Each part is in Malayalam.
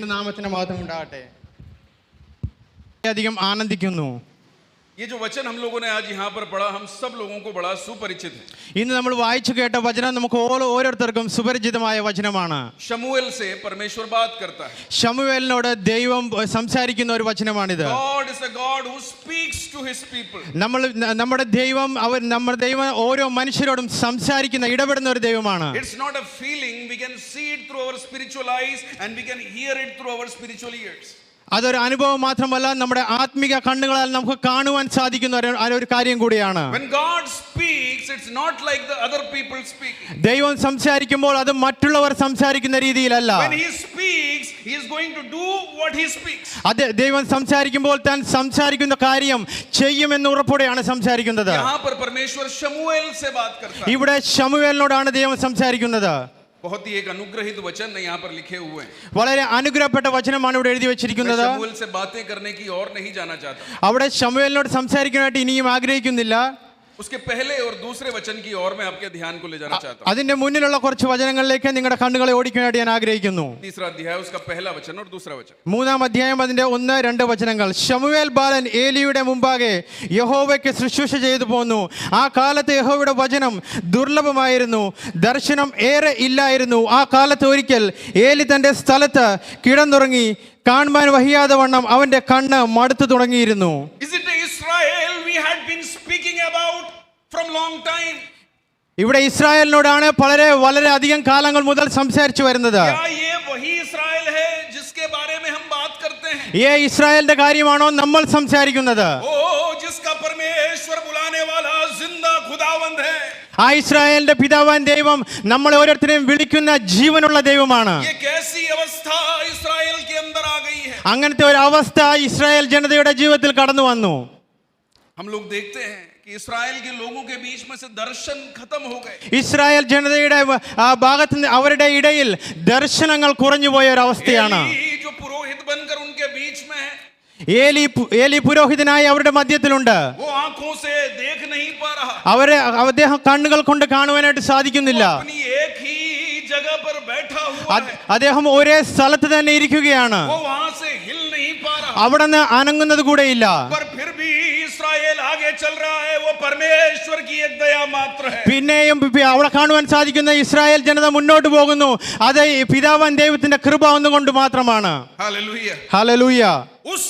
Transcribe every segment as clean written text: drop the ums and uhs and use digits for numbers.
നാമത്തിന് മഹത്വം ഉണ്ടാകട്ടെ. അധികം ആനന്ദിക്കുന്നു. ये जो वचन हम लोगों ने आज यहाँ पर पढ़ा, हम सब लोगों को बड़ा सुपरिचित है. ഇന്ന് നമ്മൾ വായിച്ചു കേട്ട വചനം നമുക്ക് ഓരോരുത്തർക്കും സുപരിചിതമായ വചനമാണ്. शमूएल से परमेश्वर बात करता है. ശമൂവേലിനോട് ദൈവം സംസാരിക്കുന്ന ഒരു വചനമാണിത്. God is a God who speaks to his people. നമ്മുടെ ദൈവം ഓരോ മനുഷ്യരോടും സംസാരിക്കുന്ന ഇടപെടുന്ന ഒരു ദൈവമാണ്. It's not a feeling, we can see it through our spiritual eyes and we can hear it through our spiritual ears. അതൊരു അനുഭവം മാത്രമല്ല, നമ്മുടെ ആത്മിക കണ്ണുകളാൽ നമുക്ക് കാണുവാൻ സാധിക്കുന്ന ഒരു കാര്യം കൂടിയാണ്. When God speaks, it's not like the other people speaking. ദൈവം സംസാരിക്കുമ്പോൾ അത് മറ്റുള്ളവർ സംസാരിക്കുന്ന രീതിയിലല്ല. When he speaks, he is going to do what he speaks. അത് ദൈവം സംസാരിക്കുമ്പോൾ താൻ സംസാരിക്കുന്ന കാര്യം ചെയ്യുമെന്ന് ഉറപ്പോടെയാണ് സംസാരിക്കുന്നത്. यहाँ पर परमेश्वर शमूएल से बात करता है. ഇവിടെ ശമൂവേലിനോടാണ് ദൈവം സംസാരിക്കുന്നത്. बहुत ही एक अनुग्रहित वचन यहाँ पर लिखे हुए हैं. വളരെ അനുഗ്രഹപ്പെട്ട വചനമാണ് ഇവിടെ എഴുതി വെച്ചിരിക്കുന്നത്. शमूएल से बातें करने की और नहीं जाना चाहता. അവിടെ ശമൂവേലിനോട് സംസാരിക്കാനായിട്ട് ഇനിയും ആഗ്രഹിക്കുന്നില്ല. उसके पहले और दूसरे वचन की ओर मैं आपके ध्यान को ले जाना चाहता हूँ. അതിന്റെ മുന്നിലുള്ള കുറച്ച് വചനങ്ങളിലേക്ക് നിങ്ങളുടെ കണ്ണുകളെ ഓടിക്കാനായിട്ട് ഞാൻ ആഗ്രഹിക്കുന്നു. तीसरा अध्याय उसका पहला वचन और दूसरा वचन. മൂന്നാം അധ്യായം അതിന്റെ 1-2 വചനങ്ങൾ. ശമൂവേൽ ബാലൻ ഏലിയുടെ മുമ്പാകെ യഹോവയ്ക്ക് ശുശ്രൂഷ ചെയ്തു പോന്നു. ആ കാലത്ത് യഹോവയുടെ വചനം ദുർലഭമായിരുന്നു, ദർശനം ഏറെ ഇല്ലായിരുന്നു. ആ കാലത്ത് ഒരിക്കൽ ഏലി തന്റെ സ്ഥലത്ത് കിടന്നുറങ്ങി. കാണുവാൻ വഹിയാതെ വണ്ണം അവന്റെ കണ്ണ് മടുത്തു തുടങ്ങിയിരുന്നു. Is it Israel we had been speaking about from long time? ഇവിടെ ഇസ്രായേലിനോടാണ് വളരെ അധികം കാലങ്ങൾ മുതൽ സംസാരിച്ചു വരുന്നത്. क्या ये वही इस्राएल है जिसके बारे में हम बात करते हैं? ഈ ഇസ്രായേലിന്റെ കാര്യമാണോ നമ്മൾ സംസാരിക്കുന്നത്? ओ जिसका परमेश्वर बुलाने वाला जिंदा खुदावंद है. ആ ഇസ്രായേലിന്റെ പിതാവാൻ ദൈവം നമ്മളെ ഓരോരുത്തരെയും വിളിക്കുന്ന ജീവനുള്ള ദൈവമാണ്. ये कैसी अवस्था इस्राएल के अंदर आ गई है? അങ്ങനത്തെ ഒരു അവസ്ഥ ഇസ്രായേൽ ജനതയുടെ ജീവിതത്തിൽ കടന്നു വന്നു. हम लोग देखते हैं कि इस्राएल के लोगों के बीच में से दर्शन खत्म हो गए. ഇസ്രായേൽ ജനതയുടെ ആ ഭാഗത്ത് അവരുടെ ഇടയിൽ ദർശനങ്ങൾ കുറഞ്ഞു പോയ ഒരു അവസ്ഥയാണ്. एली जो पुरोहित बनकर उनके बीच में है, ഏലി പുരോഹിതനായി അവരുടെ മധ്യത്തിലുണ്ട്. वो आंखों से देख नहीं पा रहा. അദ്ദേഹം കണ്ണുകൾ കൊണ്ട് കാണുവാനായിട്ട് സാധിക്കുന്നില്ല. अपनी एक ही जगह पर बैठा हुआ है. അദ്ദേഹം ഒരേ സ്ഥലത്ത് തന്നെ ഇരിക്കുകയാണ്. वो वहां से हिल नहीं पा रहा. അവിടെ നിന്ന് അനങ്ങുന്നത് കൂടെയില്ല. पर फिर भी इस्राएल आगे चल रहा है. वो परमेश्वर की एक दया मात्र है. പിന്നെയും അവിടെ കാണുവാൻ സാധിക്കുന്ന ഇസ്രായേൽ ജനത മുന്നോട്ട് പോകുന്നു. അത് പിതാവാൻ ദൈവത്തിന്റെ കൃപ ഒന്നുകൊണ്ട് മാത്രമാണ്. हालेलुया. ഹല്ലേലൂയ. उस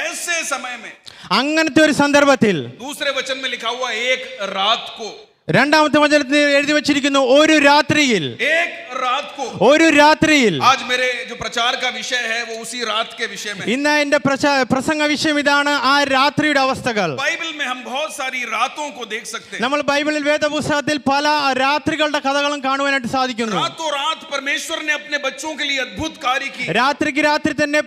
ऐसे समय में അങ്ങനത്തെ ഒരു സന്ദർഭത്തിൽ दूसरे वचन में लिखा हुआ एक रात को, രണ്ടാമത്തെ വചനത്തിൽ എഴുതി വെച്ചിരിക്കുന്നു ഒരു രാത്രിയിൽ. एक रात को. ഒരു രാത്രിയിൽ. आज मेरे जो प्रचार का विषय है वो उसी रात के विषय में. ഇന്ന് എന്റെ പ്രസംഗ വിഷയം ഇതാണ്, ആ രാത്രിയുടെ അവസ്ഥകൾ. बाइबल में हम बहुत सारी रातों को देख सकते हैं. നമ്മൾ ബൈബിളിൽ വേദപുസ്തകത്തിൽ പല രാത്രികളുടെ കഥകളും കാണുവാനായിട്ട് സാധിക്കുന്നു. रातों रात परमेश्वर ने अपने बच्चों के लिए अद्भुत कार्य किए. രാത്രിക്ക് രാത്രി തന്നെ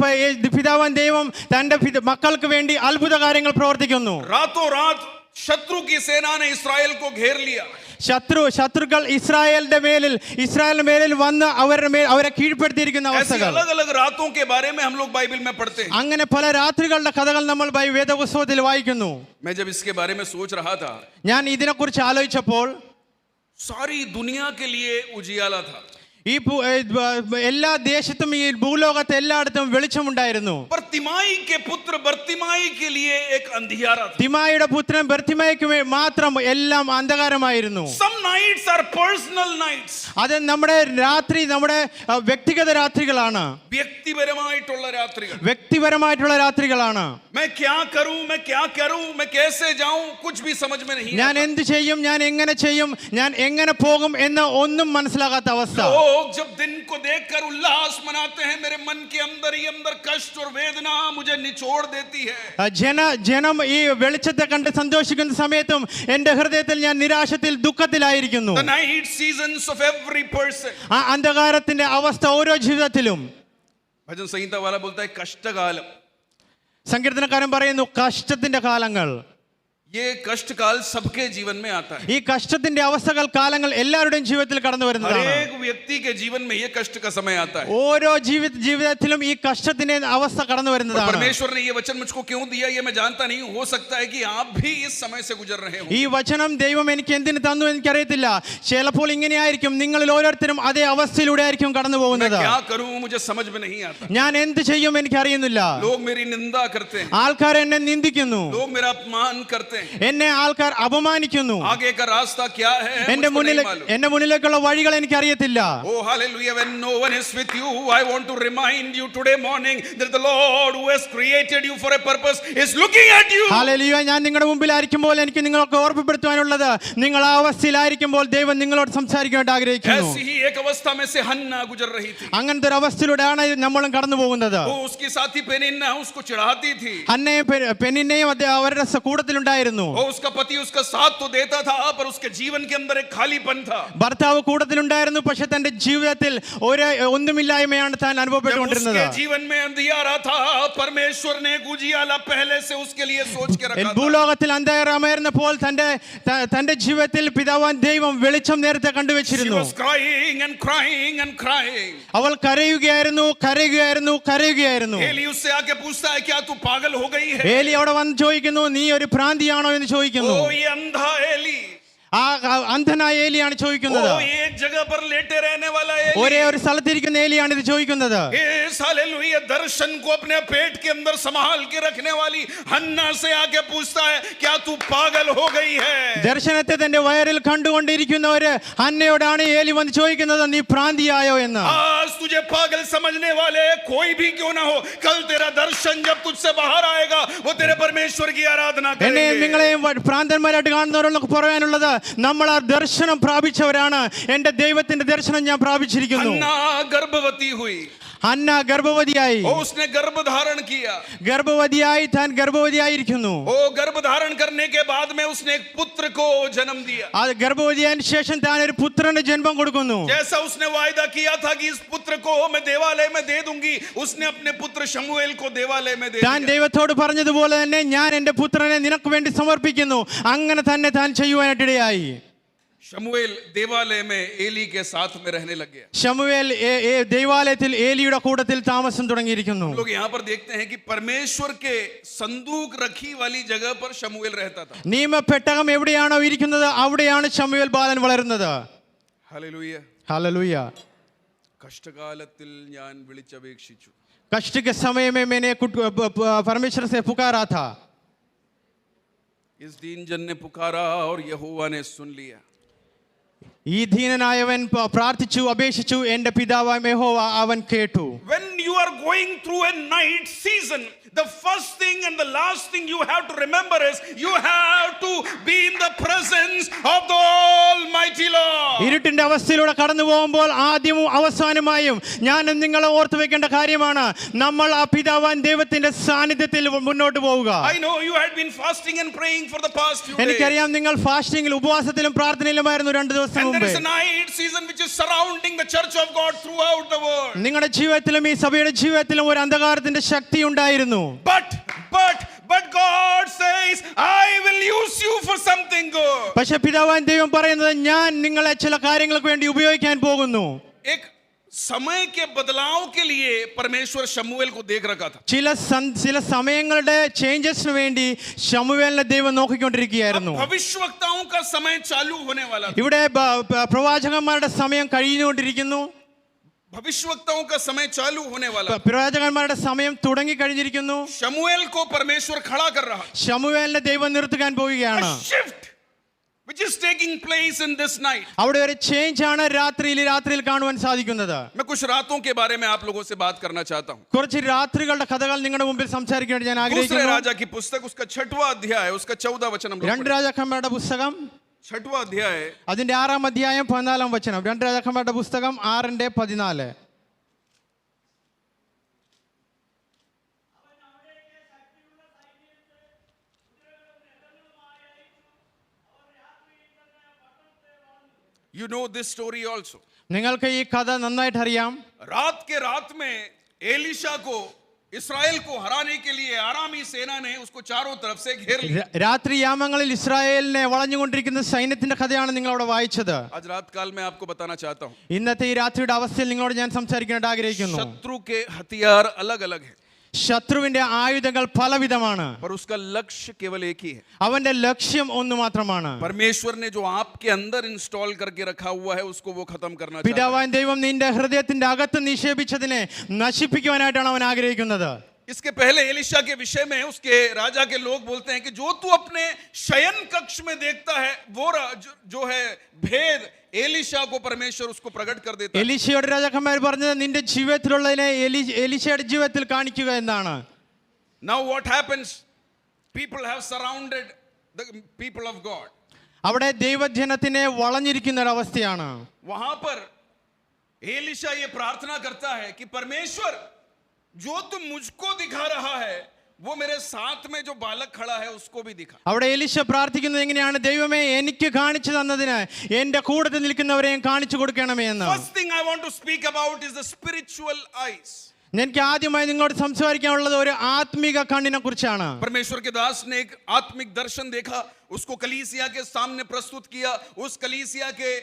പിതാവാൻ ദൈവം തന്റെ മക്കൾക്ക് വേണ്ടി അത്ഭുത കാര്യങ്ങൾ പ്രവർത്തിക്കുന്നു. रातों रात शत्रु की सेना ने इस्राएल को घेर लिया. ശത്രുക്കൾ ഇസ്രായേലിന്റെ മേലിൽ വന്ന് അവരെ കീഴ്പ്പെടുത്തിയിരിക്കുന്ന അവസ്ഥകൾ. अलग अलग रातों के बारे में हम लोग बाइबल में पढ़ते हैं. അങ്ങനെ പല രാത്രികളുടെ കഥകൾ നമ്മൾ വേദപുസ്തകത്തിൽ വായിക്കുന്നു. मैं जब इसके बारे में सोच रहा था, ഞാൻ ഇതിനെക്കുറിച്ച് ആലോചിച്ചപ്പോൾ सारी दुनिया के लिए उजियाला था. ഈ എല്ലാ ദേശത്തും ഈ ഭൂലോകത്ത് എല്ലായിടത്തും വെളിച്ചമുണ്ടായിരുന്നു. पर तिमाई के पुत्र बर्तिमाई के लिए एक अंधियारा था. തിമായിയുടെ പുത്രൻ ബർത്തിമായിക്ക് മാത്രം എല്ലാം അന്ധകാരമായിരുന്നു. Some nights are personal nights. അത് നമ്മുടെ വ്യക്തിഗത രാത്രികളാണ്. വ്യക്തിപരമായിട്ടുള്ള രാത്രികളാണ്. मैं क्या करूं, मैं कैसे जाऊं, कुछ भी समझ में नहीं. ഞാൻ എന്ത് ചെയ്യും, ഞാൻ എങ്ങനെ ചെയ്യും, ഞാൻ എങ്ങനെ പോകും എന്ന് ഒന്നും മനസ്സിലാകാത്ത അവസ്ഥ. लोग जब दिन को देखकर उल्लास मनाते हैं, मेरे मन के अंदर ही अंदर कष्ट और वेदना मुझे निचोड़ देती है. ജനം ഈ വെളിച്ചത്തെ കണ്ട് സന്തോഷിക്കുന്ന സമയത്തും എന്റെ ഹൃദയത്തിൽ ഞാൻ നിരാശത്തിൽ ദുഃഖത്തിലായിരിക്കുന്നു. The night seasons of every person. ആ അന്ധകാരത്തിന്റെ അവസ്ഥ ഓരോ ജീവിതത്തിലും. भजन संहिता वाला बोलता है कष्टकालम. സങ്കീർത്തനക്കാരൻ പറയുന്നു കഷ്ടത്തിന്റെ കാലങ്ങൾ. ये कष्ट काल सबके जीवन में आता है। ഈ കഷ്ടത്തിന്റെ അവസ്ഥകൾ കാലങ്ങൾ എല്ലാവരുടെയും ജീവിതത്തിൽ കടന്നു हर വരുന്നതാണ്. एक व्यक्ति के जीवन में ये कष्ट का समय आता है। ഓരോ ജീവിതത്തിലും ഈ കഷ്ടത്തിന്റെ അവസ്ഥ കടന്നു और വരുന്നതാണ്. परमेश्वर ने ये वचन मुझको क्यों दिया ये मैं जानता नहीं, हो सकता है कि आप भी इस समय से गुजर रहे हो। ഈ വചനം ദൈവം എനിക്ക് എന്തിനു തന്നു എനിക്കറിയത്തില്ല. ചിലപ്പോൾ ഇങ്ങനെയായിരിക്കും, നിങ്ങളിൽ ഓരോരുത്തരും അതേ അവസ്ഥയിലൂടെ ആയിരിക്കും കടന്നു मैं പോകുന്നത്. क्या करूं मुझे समझ में नहीं आता। ഞാൻ എന്ത് ചെയ്യും എനിക്ക് അറിയുന്നില്ല. लोग मेरी निंदा करते हैं, ആൾക്കാർ എന്നെ നിന്ദിക്കുന്നു, लोग मेरा अपमान करते हैं, എന്നെ ആൾക്കാർ അപമാനിക്കുന്നു. आगे का रास्ता क्या है എന്റെ मुझको नहीं मालूम। എന്റെ മുന്നിലേക്കുള്ള വഴികൾ എനിക്ക് അറിയത്തില്ല. Oh hallelujah, when no one is with you, I want to remind you today morning that the Lord who has created you for a purpose is looking at you. Hallelujah. ഞാൻ നിങ്ങളുടെ മുമ്പിലായിരിക്കുമ്പോൾ എനിക്ക് നിങ്ങൾക്ക് ഓർമ്മപ്പെടുത്തുവാനുള്ളത്, നിങ്ങൾ ആ അവസ്ഥയിലായിരിക്കുമ്പോൾ ദൈവം നിങ്ങളോട് സംസാരിക്കാൻ ആഗ്രഹിക്കുന്നു. ऐसी ही एक अवस्था में से हन्ना गुजर रही थी। അങ്ങനത്തെ ഒരു അവസ്ഥയിലൂടെയാണ് നമ്മളും കടന്നു പോകുന്നത്. वो उसकी साथी पेनिन्ना उसको चिढ़ाती थी। ഹന്നയും പെനിന്നയും അവരുടെ കൂട്ടത്തിലുണ്ടായിരുന്നു. वो उसका पति उसका साथ तो देता था, पर उसके जीवन के अंदर एक खालीपन था। ഭർത്താവ് കൂട്ടത്തിലുണ്ടായിരുന്നു, പക്ഷെ തന്റെ ജീവിതത്തിൽ ഒന്നുമില്ലായ്മയാണ് താൻ അനുഭവപ്പെട്ടുകൊണ്ടിരുന്നത്. उसके जीवन में अंधियारा था, परमेश्वर ने एक उजियाला पहले से उसके लिए सोच के रखा था। ഭൂലോകത്തിൽ അന്ധകാരമായിരുന്നപ്പോൾ തന്റെ ജീവിതത്തിൽ പിതാവാൻ ദൈവം വെളിച്ചം നേരത്തെ She കണ്ടുവച്ചിരുന്നു. was crying and crying and crying. അവൾ കരയുകയായിരുന്നു. एली उससे आके पूछता है क्या तू पागल हो गई है? ഏലി അവിടെ വന്ന് ചോദിക്കുന്നു, നീ ഒരു ഭ്രാന്തിയാണോ എന്ന് ചോദിക്കുന്നു. ओ ये अंधा एली, ആ അന്ധനായ ഏലിയാണ് ചോദിക്കുന്നത്. ओ एक जगह पर लेटे रहने वाला एली, ഒരേ ഒരു സ്ഥലത്തിരിക്കുന്ന ഏലിയാണ് ഇത് ചോദിക്കുന്നത്. इस हालेलुया दर्शन को अपने पेट के अंदर संभाल के रखने वाली हन्ना से आके पूछता है क्या तू पागल हो गई है? ദർശനത്തെ തന്റെ വയറിൽ കണ്ടുകൊണ്ടിരിക്കുന്ന ഒരു ഹന്നയോടാണ് ഏലി വന്ന് ചോദിക്കുന്നത്, നീ ഭ്രാന്തിയായോ എന്ന്. आज तुझे पागल समझने वाले कोई भी क्यों ना हो, कल तेरा दर्शन जब तुझसे बाहर आएगा वो तेरे परमेश्वर की आराधना എന്നെയും करेंगे। നിങ്ങളെയും ഭ്രാന്തന്മാരായിട്ട് കാണുന്നവരോടൊക്കെ പറയാനുള്ളത്, നമ്മൾ ആ ദർശനം പ്രാപിച്ചവരാണ്. എന്റെ ദൈവത്തിന്റെ ദർശനം ഞാൻ പ്രാപിച്ചിരിക്കുന്നു. हन्ना गर्भवती हुई, ഹന്ന ഗർഭവതിയായി. ओ उसने गर्भ धारण किया। താൻ ഗർഭവതിയായിരിക്കുന്നു. ओ गर्भ धारण करने के बाद में उसने एक पुत्र को जन्म दिया। ആ ഗർഭവതിയായതിനു ശേഷം താൻ ഒരു പുത്രന് ജന്മം കൊടുക്കുന്നു. जैसा उसने वायदा किया था कि इस पुत्र को मैं देवालय में दे दूंगी, उसने अपने पुत्र शमूएल को देवालय में दे താൻ दिया। ദൈവത്തോട് പറഞ്ഞതുപോലെ തന്നെ ഞാൻ എന്റെ പുത്രനെ നിനക്ക് വേണ്ടി സമർപ്പിക്കുന്നു. അങ്ങനെ തന്നെ താൻ ചെയ്യുവാനായിട്ടിടയായി. शमूएल देवालय में एली के साथ में रहने लग गया। ശമൂവേൽ ദൈവാലയത്തിൽ ഏലിയുടെ കൂട്ടത്തിൽ താമസം തുടങ്ങിയിരിക്കുന്നു. हम लोग यहाँ पर देखते हैं कि परमेश्वर के संदूक रखी वाली जगह पर शमूएल रहता था। നിയമപ്പെട്ടകം എവിടെയാണോ ഇരിക്കുന്നത് അവിടെയാണ് ശമൂവേൽ ബാലൻ വളരുന്നത്. हालेलुया। ഹല്ലേലൂയ. കഷ്ടകാലത്തിൽ ഞാൻ വിളിച്ചപേക്ഷിച്ചു. कष्ट के समय में मैंने परमेश्वर से पुकारा था. इस दीन जन ने पुकारा और यहोवा ने सुन लिया। ഈ ധീനനായവൻ പ്രാർത്ഥിച്ചു, അപേക്ഷിച്ചു, എന്റെ പിതാവായ യഹോവ അവൻ കേട്ടു. When you are going through a night season, the first thing and the last thing you have to remember is you have to be in the presence of the Almighty Lord. ഇരുട്ടിന്റെ അവസ്ഥയിലൂടെ കടന്നു പോകുമ്പോൾ ആദ്യവും അവസാനമായും ഞാൻ നിങ്ങളെ ഓർത്തു വെക്കേണ്ട കാര്യമാണ്, നമ്മൾ ആ പിതാവാൻ ദൈവത്തിന്റെ സാന്നിധ്യത്തിൽ മുന്നോട്ട് പോവുക. I know you had been fasting and praying for the past few days. എനിക്കറിയാം നിങ്ങൾ ഫാസ്റ്റിംഗിൽ ഉപവാസത്തിലും പ്രാർത്ഥനയിലുമായിരുന്നു 2 ദിവസം And there മുമ്പേ. is a night season which is surrounding the church of God throughout the world. നിങ്ങളുടെ ജീവിതത്തിലും ഈ സഭയുടെ ജീവിതത്തിലും ഒരു അന്ധകാരത്തിന്റെ ശക്തി ഉണ്ടായിരുന്നു. But God says, I will use you for something good. പക്ഷേ പിതാവാൻ ദൈവം പറയുന്നത്, ഞാൻ നിങ്ങളെ ചില കാര്യങ്ങൾക്ക് വേണ്ടി ഉപയോഗിക്കാൻ പോകുന്നു. एक समय के बदलाव के लिए परमेश्वर शमूएल को देख रखा था. ചില സമയങ്ങളുടെ ചേഞ്ചസിന് വേണ്ടി ശമൂവേലിനെ ദൈവം നോക്കിക്കൊണ്ടിരിക്കുകയായിരുന്നു. भविष्यवक्ताओं का समय चालू होने वाला था. ഇവിടെ പ്രവാചകന്മാരുടെ സമയം കഴിഞ്ഞുകൊണ്ടിരിക്കുന്നു. भविष्यवक्ताओं का समय चालू होने वाला. പ്രവാചകന്മാരുടെ സമയം തുടങ്ങി കഴിഞ്ഞിരിക്കുന്നു. शमूएल को परमेश्वर खड़ा कर रहा. ശമൂവേലിനെ ദൈവം നിർത്തുവാൻ പോവുകയാണ്. A shift which is taking place in this night. അവിടെ ഒരു ചേഞ്ച് ആണ് രാത്രിയിൽ കാണുവാൻ സാധിക്കുന്നത്. मैं कुछ रातों के बारे में आप लोगों से बात करना चाहता हूं. കുറച്ച് രാത്രികളുടെ കഥകൾ നിങ്ങളുടെ മുമ്പിൽ സംസാരിക്കാൻ ഞാൻ दूसरे ആഗ്രഹിക്കുന്നു. राजा की पुस्तक उसका 6वां अध्याय उसका 14वां वचन हम लोग 2 രാജാക്കന്മാരുടെ പുസ്തകം 6वां अध्याय അതിന്റെ 6-ാം അധ്യായം 14-ാം വചനം. 2 രാജാക്കന്മാരുടെ പുസ്തകം 6:14. You know this story also. നിങ്ങൾക്ക് ഈ കഥ നന്നായിട്ട് അറിയാം. रात के रात में एलिशा को इस्राएल को हराने के लिए आरामी सेना ने उसको चारों तरफ से घेर लिया। രാത്രി യാമങ്ങളിൽ ഇസ്രായേലിനെ വളഞ്ഞുകൊണ്ടിരിക്കുന്ന സൈന്യത്തിന്റെ കഥയാണ് നിങ്ങൾ അവിടെ വായിച്ചത്. आज रात काल मैं आपको बताना चाहता हूँ, ഇന്നത്തെ ഈ രാത്രിയുടെ അവസ്ഥയിൽ നിങ്ങളോട് ഞാൻ സംസാരിക്കാനായിട്ട് ആഗ്രഹിക്കുന്നു. शत्रु के हथियार अलग अलग है, ശത്രുവിന്റെ ആയുധങ്ങൾ പലവിധമാണ്. पर उसका लक्ष्य केवल एक ही है। അവന്റെ ലക്ഷ്യം ഒന്ന് മാത്രമാണ്. परमेश्वर ने जो आपके अंदर इंस्टॉल करके रखा हुआ है उसको वो खत्म करना चाहता है। പിതാവായ ദൈവം നിന്റെ ഹൃദയത്തിന്റെ അകത്ത് നിക്ഷേപിച്ചതിനെ നശിപ്പിക്കുവാനായിട്ടാണ് അവൻ ആഗ്രഹിക്കുന്നത്. इसके पहले एलिशा के विषय में उसके राजा के लोग बोलते हैं कि जो तू अपने शयन कक्ष में देखता है वो जो है भेद एलिशा को परमेश्वर उसको प्रकट कर देता है। എലീശയുടെ രാജാക്കന്മാർ പറഞ്ഞത് നിന്റെ ജീവിതത്തിലുള്ളതിനെ എലീശയുടെ ജീവിതത്തിൽ കാണിക്കുക എന്നാണ്. Now what happens? People have surrounded the people of God. അവിടെ ദൈവജനത്തിനെ വളഞ്ഞിരിക്കുന്ന ഒരു അവസ്ഥയാണ്. वहां पर एलिशा ये प्रार्थना करता है कि परमेश्वर जो तुम मुझको दिखा रहा है वो मेरे साथ में जो बालक खड़ा है उसको भी दिखा. അവിടെ എലീശ പ്രാർത്ഥിക്കുന്നത് എങ്ങനെയാണ്? ദൈവമേ എനിക്ക് കാണിച്ചു തന്നതിന് എന്റെ കൂടെ നിൽക്കുന്നവരെയും കാണിച്ചു കൊടുക്കണമേ എന്ന്. First thing I want to speak about is the spiritual eyes. എനിക്ക് ആദ്യമായി നിങ്ങളോട് സംസാരിക്കാനുള്ളത് ഒരു ആത്മിക കണ്ണിനെ കുറിച്ചാണ്. परमेश्वर के दास ने एक आत्मिक दर्शन देखा, उसको कलीसिया के सामने प्रस्तुत किया। उस कलीसिया के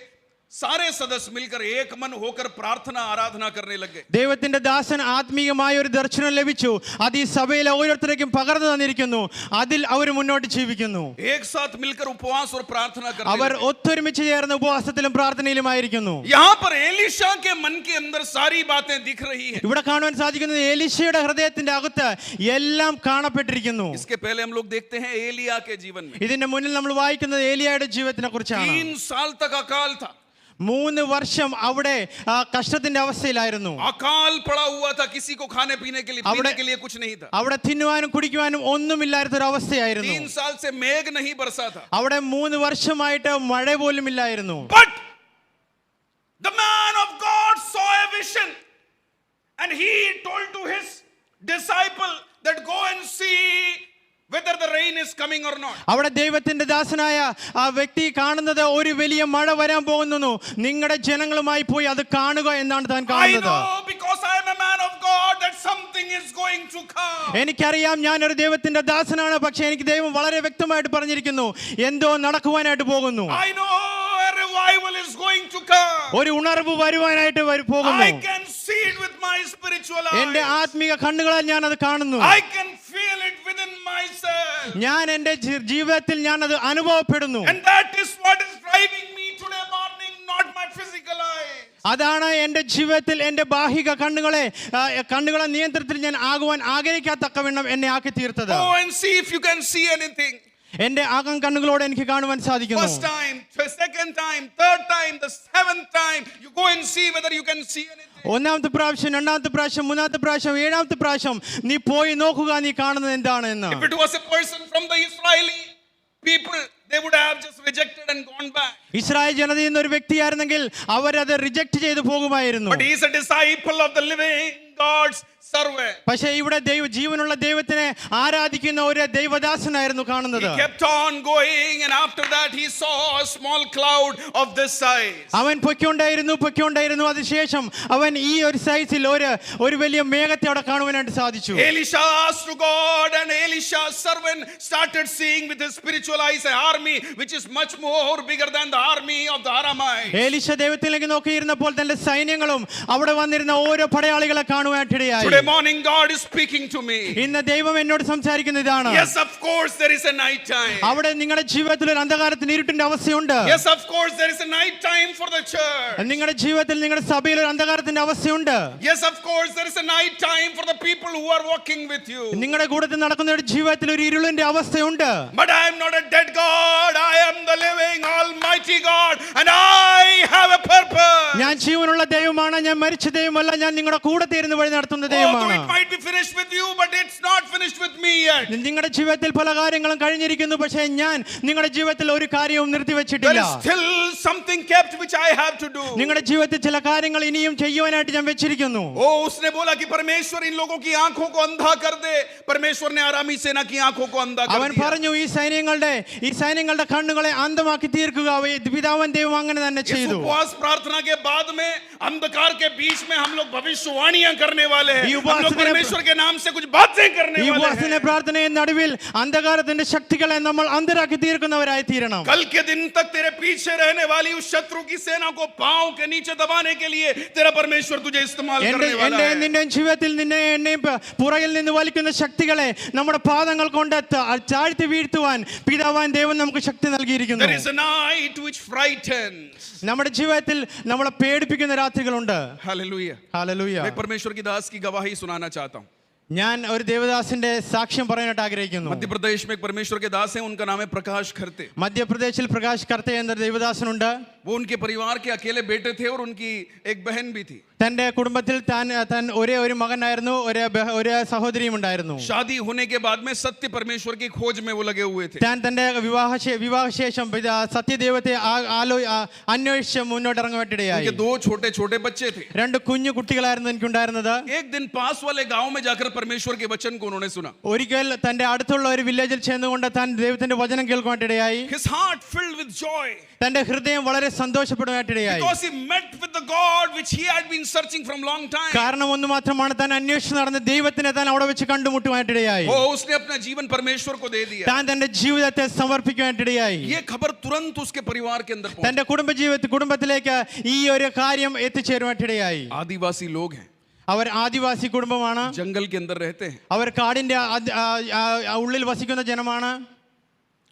सारे सदस्य मिलकर एक मन होकर प्रार्थना आराधना करने लगे. ദൈവത്തിന്റെ ദാസൻ ആത്മീയമായ ഒരു ദർശനം ലഭിച്ചു. അത് ഈ സഭയിലെ ഓരോരുത്തരേക്കും പകർന്നു തന്നിരിക്കുന്നു. അതിൽ അവർ മുന്നോട്ട് ജീവിക്കുന്നു. एक साथ मिलकर उपवास और प्रार्थना करने അവർ लगे. ഒത്തൊരുമിച്ച് ചേർന്ന് ഉപവാസത്തിലും പ്രാർത്ഥനയിലുമായിരിക്കുന്നു. यहाँ पर एलिशा के मन के अंदर सारी बातें दिख रही हैं. ഇവിടെ കാണുവാൻ സാധിക്കുന്നത് എലീശയുടെ ഹൃദയത്തിന്റെ അകത്ത് എല്ലാം കാണപ്പെട്ടിരിക്കുന്നു. इसके पहले हम लोग देखते हैं एलिया के जीवन में ഇതിന്റെ മുന്നിൽ നമ്മൾ വായിക്കുന്നത് ഏലിയായുടെ ജീവിതത്തിനെ കുറിച്ചാണ്. 3 साल तक अकाल था. 3 വർഷം അവിടെ കഷ്ടത്തിന്റെ അവസ്ഥയിലായിരുന്നു. अकाल पड़ा हुआ था, किसी को खाने पीने के लिए पीने के लिए कुछ नहीं था. അവിടെ തിന്നുവാനും കുടിക്കുവാനും ഒന്നുമില്ലാത്ത ഒരു അവസ്ഥയായിരുന്നു. 3 साल से मेघ नहीं बरसा था. അവിടെ 3 വർഷമായിട്ട് മഴ പോലും ഇല്ലായിരുന്നു. But the man of God saw a vision and he told to his disciple that go and see whether the rain is coming or not. അവിടെ ദൈവത്തിന്റെ ദാസനായ ആ വ്യക്തി കാണുന്നത് ഒരു വലിയ മഴ വരാൻ പോകുന്നു. നിങ്ങളുടെ ജനങ്ങളുമായി പോയി അത് കാണുക എന്നാണ് താൻ I കാണുന്നത്. know because I am a man of God that something is going to come. എനിക്കറിയാം ഞാൻ ഒരു ദൈവത്തിന്റെ ദാസനാണ്. പക്ഷേ എനിക്ക് ദൈവം വളരെ വ്യക്തമായിട്ട് പറഞ്ഞിരിക്കുന്നു എന്തോ നടക്കുവാനായിട്ട് പോകുന്നു. I know a revival is going to come. ഒരു ഉണർവ് വരുവാനായിട്ട് പോകുന്നു. I can see it with my spiritual എന്റെ eyes. ആത്മീക കണ്ണുകളാൽ ഞാൻ അത് കാണുന്നു. I can feel it within myself. ഞാൻ എന്റെ ജീവിതത്തിൽ ഞാൻ അത് അനുഭവപ്പെടുന്നു. And that is what is driving me today morning, not my physical eyes. അതാണ് എന്റെ ജീവിതത്തിൽ എന്റെ ബാഹിക കണ്ണുകളെ നിയന്ത്രണത്തിൽ ഞാൻ ആകുവാൻ ആഗ്രഹിക്കാത്തക്കവണ്ണം എന്നെ ആക്കി തീർത്തത്. Go and see if you can see anything. എന്റെ ആകം കണ്ണുകളോട് എനിക്ക് കാണുവാൻ സാധിക്കുന്നു. First time, second time, third time, the 7th time, you go and see whether you can see anything. ഒന്നാമത്തെ പ്രാവശ്യം, രണ്ടാമത്തെ പ്രാവശ്യം, മൂന്നാമത്തെ പ്രാവശ്യം, ഏഴാമത്തെ പ്രാവശ്യം നീ പോയി നോക്കുക നീ കാണുന്നത് എന്താണ് എന്ന്. If it was a person from the Israeli people, they would have just rejected and gone back. Israel ജനതയിൽ നിന്ന് ഒരു വ്യക്തിയായിരുന്നെങ്കിൽ അവരത് റിജക്ട് ചെയ്തു പോകുമായിരുന്നു. But he is a disciple of the living God's servant. പക്ഷേ ഇവിടെ ജീവനുള്ള ദൈവത്തിനെ ആരാധിക്കുന്ന ഒരു ദൈവദാസനായിരുന്നു കാണുന്നത്. He kept on going and after that he saw a small cloud of this size. അവൻ പൊയ്ക്കൊണ്ടായിരുന്നു. അതിനുശേഷം അവൻ ഈ ഒരു സൈസിൽ ഒരു വലിയ മേഘത്തെ അവിടെ കാണുവാനായിട്ട് സാധിച്ചു. Elisha asked to God and Elisha's servant started seeing with his spiritual eyes an army which is much more bigger than the army of the Aramites. എലീശ ദൈവത്തിലേക്ക് നോക്കിയിരുന്നപ്പോൾ തന്റെ സൈന്യങ്ങളും അവിടെ വന്നിരുന്ന ഓരോ പടയാളികളെ കാണുവാനായിട്ടിടയായി. Today morning God is speaking to me. ഇന്ന് ദൈവം എന്നോട് സംസാരിക്കുന്ന ഇതാണ്. Yes, of course there is a night time. അവിടെ നിങ്ങളുടെ ജീവിതത്തിൽ ഒരു അന്ധകാരത്തിന് ഇരുട്ടിന്റെ അവസ്ഥയുണ്ട്. Yes, of course there is a night time for the church. നിങ്ങളുടെ ജീവിതത്തിൽ നിങ്ങളുടെ സഭയിൽ ഒരു അന്ധകാരത്തിന്റെ അവസ്ഥയുണ്ട്. Yes, of course there is a night time for the people who are walking with you. നിങ്ങളുടെ കൂട്ടത്തിൽ നടക്കുന്നവരുടെ ജീവിതത്തിൽ ഒരു ഇരുളിന്റെ അവസ്ഥയുണ്ട്. But I am not a dead God. I am the living almighty God and I have a purpose. ഞാൻ ജീവനുള്ള ദൈവമാണ്. ഞാൻ മരിച്ച ദൈവമല്ല. ഞാൻ നിങ്ങളുടെ കൂടെ തീരുന്ന വഴി നടത്തുന്ന Although ദൈവമാണ്. it might be finished with you, but it's not finished with me yet. നിങ്ങളുടെ ജീവിതത്തിൽ പല കാര്യങ്ങളും കഴിഞ്ഞിരിക്കുന്നു. പക്ഷേ ഞാൻ നിങ്ങളുടെ ജീവിതത്തിൽ ഒരു കാര്യവും There നിർത്തിവെച്ചിട്ടില്ല. is still something kept which I have to do. നിങ്ങളുടെ ജീവിതത്തിൽ ചില കാര്യങ്ങൾ ഇനിയും ചെയ്യുവാനായിട്ട് ഞാൻ വെച്ചിരിക്കുന്നു. Oh, उसने बोला कि परमेश्वर इन लोगों की आंखों को अंधा कर दे. परमेश्वर ने आरामी सेना की आंखों को अंधा कर അവൻ दिया. പറഞ്ഞു ഈ സൈന്യങ്ങളുടെ കണ്ണുകളെ അന്ധമാക്കി തീർക്കുക. പിതാവൻ ദൈവം അങ്ങനെ തന്നെ इस ചെയ്തു. उपवास प्रार्थना के बाद में अंधकार के बीच में हम लोग भविष्यवाणियां करने वाले हैं. ഈ ഈ हम लोग ഉപാസന परमेश्वर के नाम से कुछ बातें करने ഈ वाले ഉപാസന हैं। പ്രാർത്ഥനയുടെ നടുവിൽ അന്ധകാരത്തിന്റെ ശക്തികളെ നമ്മൾ അന്തരാക്കി തീർക്കുന്നവരായി തീരണം. कल के दिन तक तेरे पीछे रहने वाली उस शत्रु की सेना को पांव के नीचे दबाने के लिए तेरा परमेश्वर तुझे इस्तेमाल करने वाला എന്റെ है। നിന്റെ ജീവിതത്തിൽ നിന്നെ എന്നെയും പുറകിൽ നിന്ന് വലിക്കുന്ന ശക്തികളെ നമ്മുടെ പാദങ്ങൾ കൊണ്ട് താഴ്ത്തി വീഴ്ത്തുവാൻ പിതാവാൻ ദൈവം നമുക്ക് ശക്തി നൽകിയിരിക്കുന്നു. There is a night which frightens. നമ്മുടെ ജീവിതത്തിൽ നമ്മളെ പേടിപ്പിക്കുന്ന രാത്രികളുണ്ട്. हालेलुया। ഹല്ലേലൂയ. मैं परमेश्वर की दास की गवाही सुनाना चाहता हूँ। ഞാൻ ഒരു ദേവദാസിന്റെ സാക്ഷ്യം പറയാനായിട്ട് ആഗ്രഹിക്കുന്നു. मध्य प्रदेश में एक परमेश्वर के दास हैं, उनका नाम है प्रकाश खरते। മധ്യപ്രദേശിൽ പ്രകാശ് കർത്തെ എന്ന ദേവദാസനുണ്ട്. वो उनके परिवार के अकेले बेटे थे और उनकी एक बहन भी थी। തന്റെ കുടുംബത്തിൽ താൻ ഒരേ ഒരു മകനായിരുന്നു, ഒരു സഹോദരിയും ഉണ്ടായിരുന്നു. शादी होने के बाद में सत्य परमेश्वर की खोज में वो लगे हुए थे। താൻ തന്റെ വിവാഹശേഷം സത്യദൈവത്തെ അന്വേഷിച്ച് മുന്നോട്ടിറങ്ങുവാനിടയായി. उनके 2 छोटे छोटे बच्चे थे। 2 കുഞ്ഞു കുട്ടികളായിരുന്നു എനിക്കുണ്ടായിരുന്നത്. एक दिन पास वाले गांव में जाकर परमेश्वर के वचन को उन्होंने सुना। ഒരിക്കൽ തന്റെ അടുത്തുള്ള ഒരു വില്ലേജിൽ ചെന്നുകൊണ്ട് താൻ ദൈവത്തിന്റെ വചനം കേൾക്കുവാനിടയായി. His heart filled with joy തന്റെ ഹൃദയം വളരെ സന്തോഷപ്പെടുവാനിടയായി. because he met with the God which he had been searching from long time. കാരണം ഒന്ന് മാത്രമാണ്, താൻ അന്വേഷിച്ച് നടന്ന ദൈവത്തിനെ താൻ അവിടെ വെച്ച് കണ്ടുമുട്ടുവാനിടയായി. वो उसने अपना जीवन परमेश्वर को दे दिया। താൻ തന്റെ ജീവിതത്തെ സമർപ്പിക്കുവാനിടയായി. ये खबर तुरंत उसके परिवार के अंदर पहुंची। തന്റെ കുടുംബത്തിലേക്ക് ഈ ഒരു കാര്യം എത്തിച്ചേരുവാനിടയായി. आदिवासी लोग हैं, അവർ ആദിവാസി കുടുംബമാണ്. जंगल के अंदर रहते हैं। അവർ കാടിന്റെ ഉള്ളിൽ വസിക്കുന്ന ജനമാണ്.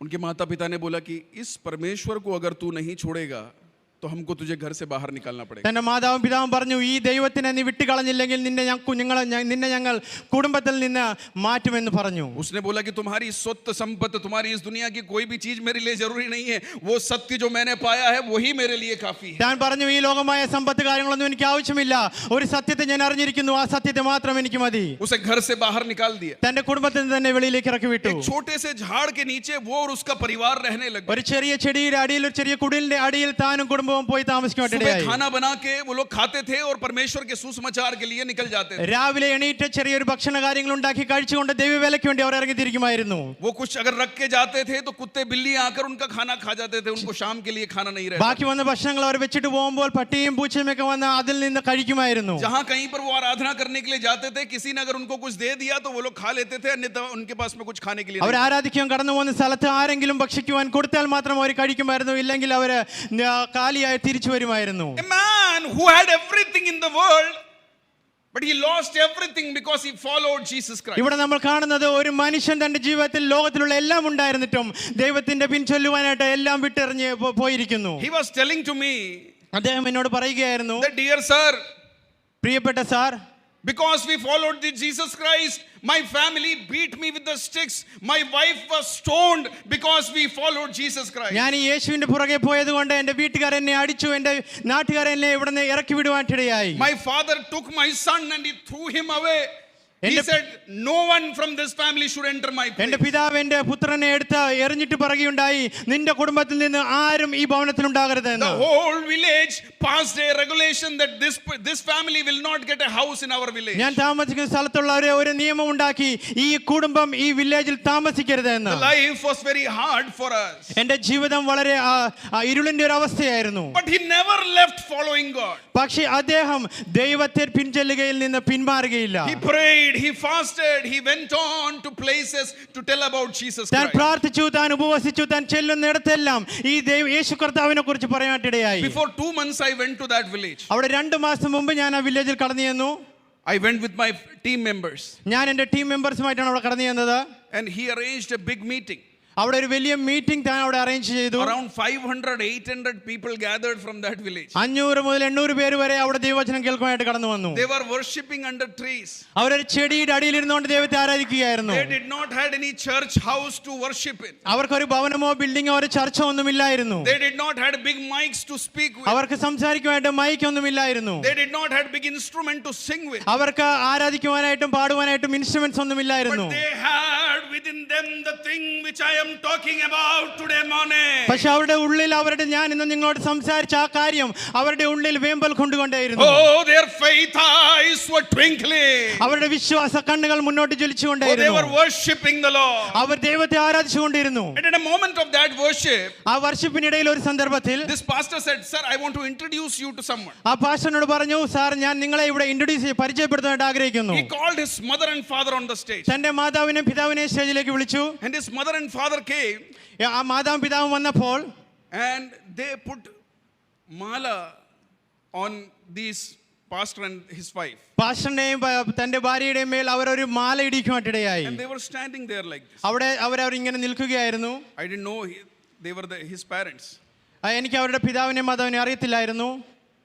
उनके माता पिता ने बोला कि इस परमेश्वर को अगर तू नहीं छोड़ेगा तो हमको तुझे घर से बाहर निकालना पड़ेगा। തന്റെ മാതാവും പിതാവും പറഞ്ഞു, ഈ ദൈവത്തിനെ നീ വിട്ടുകളഞ്ഞില്ലെങ്കിൽ നിന്നെ ഞങ്ങൾ കുടുംബത്തിൽ നിന്ന് മാറ്റുമെന്ന് പറഞ്ഞു. उसने बोला कि तुम्हारी स्वത്ത് संपत्ति, तुम्हारी इस दुनिया की कोई भी चीज मेरे लिए जरूरी नहीं है, वो सत्य जो मैंने पाया है वही मेरे लिए काफी है। താൻ പറഞ്ഞു, ഈ ലോകമായ സമ്പത്ത് കാര്യങ്ങളൊന്നും എനിക്ക് ആവശ്യമില്ല, ഒരു സത്യത്തെ ഞാൻ അറിഞ്ഞിരിക്കുന്നു, ആ സത്യത്തെ മാത്രം എനിക്ക് മതി. उसे घर से बाहर निकाल दिया। തന്റെ കുടുംബത്തിൽ നിന്ന് തന്നെ വെളിയിലേക്ക് ഇറക്കി വിട്ടു. एक छोटे से झाड़ के नीचे वो और उसका परिवार रहने लगे। ഒരു ചെറിയ ചെടിയുടെ അടിയിൽ, ഒരു ചെറിയ കുടിലിന്റെ അടിയിൽ താനും കുടുംബവും പോയി താമസിക്കുവാനിടയായി. खाना बना के वो लोग खाते थे और परमेश्वर के सुसमाचार के लिए निकल जाते थे। രാവിലെ എണീറ്റ് ചെറിയൊരു ഭക്ഷണ കാര്യങ്ങൾ ഉണ്ടാക്കി കഴിച്ചുകൊണ്ട് ദൈവവേലയ്ക്ക് വേണ്ടി അവർ ഇറങ്ങിത്തിരിക്കുമായിരുന്നു. वो कुछ अगर रख के जाते थे तो कुत्ते बिल्ली आकर उनका खाना खा जाते थे, उनको शाम के लिए खाना नहीं रहता। ബാക്കി വന്ന ഭക്ഷണങ്ങൾ അവർ വെച്ചിട്ട് പോകുമ്പോൾ പട്ടിയും പൂച്ചയും ഒക്കെ വന്ന് അതിൽ നിന്ന് കഴിക്കുമായിരുന്നു. जहां कहीं पर वो आराधना करने के लिए जाते थे, किसी ने अगर उनको कुछ दे दिया तो वो लोग खा लेते थे, अन्यथा उनके पास में कुछ खाने के लिए അവർ ആരാധിക്കാൻ കടന്നു പോകുന്ന സ്ഥലത്ത് ആരെങ്കിലും ഭക്ഷിക്കുവാൻ കൊടുത്താൽ മാത്രം അവർ കഴിക്കുമായിരുന്നു, ഇല്ലെങ്കിൽ അവർ കാലിയായി തിരിച്ചു വരുമായിരുന്നു. A man who had everything in the world, but he lost everything because he followed Jesus Christ. ഇവിടെ നമ്മൾ കാണുന്നത് ഒരു മനുഷ്യൻ തന്റെ ജീവിതത്തിൽ ലോകത്തിലുള്ള എല്ലാം ഉണ്ടായിരുന്നിട്ടും ദൈവത്തിന്റെ പിൻചൊല്ലുവാനായിട്ട് എല്ലാം വിട്ടെറിഞ്ഞ് പോയിരിക്കുന്നു. He was telling to me, അദ്ദേഹം എന്നോട് പറയുകയായിരുന്നു, that dear sir, പ്രിയപ്പെട്ട sir, because we followed the Jesus Christ, my family beat me with the sticks, my wife was stoned because we followed Jesus Christ. ഞാൻ ഈ യേശുവിന്റെ പുറകെ പോയതുകൊണ്ട് എന്റെ വീട്ടുകാർ എന്നെ അടിച്ചു, എന്റെ നാട്ടുകാർ എന്നെ ഇവിടുന്ന് ഇറക്കി വിടുവാനിടയായി. My father took my son and he threw him away. He said no one from this family should enter my place. എന്റെ പിതാവ് എന്റെ പുത്രനെ എടുത്ത് എറിഞ്ഞിട്ട് പറയുകയുണ്ടായി, നിന്റെ കുടുംബത്തിൽ നിന്ന് ആരും ഈ ഭവനത്തിൽ ഉണ്ടാകരുത് എന്ന്. The whole village passed a regulation that this family will not get a house in our village. ഞാൻ താമസിക്കുന്ന സ്ഥലത്തുള്ള ഒരു നിയമം ഉണ്ടാക്കി, ഈ കുടുംബം ഈ വില്ലേജിൽ താമസിക്കരുത് എന്ന്. The life was very hard for us. എന്റെ ജീവിതം വളരെ ഇരുളിന്റെ ഒരു അവസ്ഥയായിരുന്നു. But he never left following God. പക്ഷേ അദ്ദേഹം ദൈവത്തെ പിൻചെല്ലുകയിൽ നിന്ന് പിന്മാറുകയില്ല. He prayed, he fasted, he went on to places to tell about Jesus താൻ Christ. പ്രാർത്ഥിച്ചു, താൻ ഉപവസിച്ചു, താൻ ചെല്ലുന്നിടത്തെല്ലാം ഈ യേശു കർത്താവിനെ കുറിച്ച് പറയാനിടയായി. Before 2 months I went to that village. അവിടെ 2 മാസം മുമ്പ് ഞാൻ ആ വില്ലേജിൽ കടന്നു ചെന്നു. I went with my team members. ഞാൻ എന്റെ ടീം മെമ്പേഴ്സുമായിട്ടാണ് അവിടെ കടന്നു ചെന്നത്. And he arranged a big meeting. അവിടെ ഒരു വലിയ മീറ്റിംഗ് താൻ അവിടെ അറേഞ്ച് ചെയ്തു. Around 500-800 people gathered from that village. 500 മുതൽ 800 പേര് വരെ അവിടെ ദൈവവചനം കേൾക്കാനായിട്ട് കടന്നു വന്നു. They were worshipping under trees. അവരൊരു ചെടിയുടെ അടിയിലിരുന്നുകൊണ്ട് ദൈവത്തെ ആരാധിക്കുകയായിരുന്നു. They did not had any church house to worship in. അവർക്കൊരു ഭവനമോ ബിൽഡിങ്ങോ ഒരു ചർച്ചോ ഒന്നുമില്ലായിരുന്നു. They did not had big mics to speak with. അവർക്ക് സംസാരിക്കുവാനായിട്ട് mic ഒന്നുമില്ലായിരുന്നു. They did not had big instrument to sing with. അവർക്ക് ആരാധിക്കുവാനായിട്ടും പാടുവാനായിട്ടും instruments ഒന്നുമില്ലായിരുന്നു. But they had within them the thing which I am talking about today morning. പക്ഷെ അവരുടെ ഉള്ളിൽ അവരുടെ ഞാൻ ഇന്ന് നിങ്ങളോട് സംസാരിച്ച ആ കാര്യം അവരുടെ ഉള്ളിൽ വേമ്പൽ കൊണ്ടുകൊണ്ടേയിരുന്നു. Oh, their faith eyes were twinkling. അവരുടെ വിശ്വാസ കണ്ണുകൾ മുന്നോട്ട് Oh, they ജ്വലിച്ചുകൊണ്ടേയിരുന്നു. were worshiping the Lord. അവർ ദൈവത്തെ ആരാധിച്ചുകൊണ്ടിരുന്നു. And in a moment of that worship, ആ വർഷിപ്പിനിടയിൽ ഒരു സന്ദർഭത്തിൽ this pastor said, "Sir, I want to introduce you to someone." ആ പാസ്റ്ററിനോട് പറഞ്ഞു, സാർ ഞാൻ നിങ്ങളെ ഇവിടെ പരിചയപ്പെടുത്താനായിട്ട് ആഗ്രഹിക്കുന്നു. He called his mother and father on the stage. തന്റെ മാതാവിനെയും പിതാവിനെയും സ്റ്റേജിലേക്ക് വിളിച്ചു. And his mother and father came ആ മാതാവും പിതാവും വന്നപ്പോൾ and they put mala on these pastor and his wife. പാസ്റ്ററിന്റെയും തന്റെ ഭാര്യയുടെയും മേൽ അവരൊരു മാല ഇടിക്കുവാനിടയായി. And they were standing there like this. അവിടെ അവരിങ്ങനെ നിൽക്കുകയായിരുന്നു. I didn't know they were his parents. എനിക്ക് അവരുടെ പിതാവിനെയും മാതാവിനെയും അറിയത്തില്ലായിരുന്നു.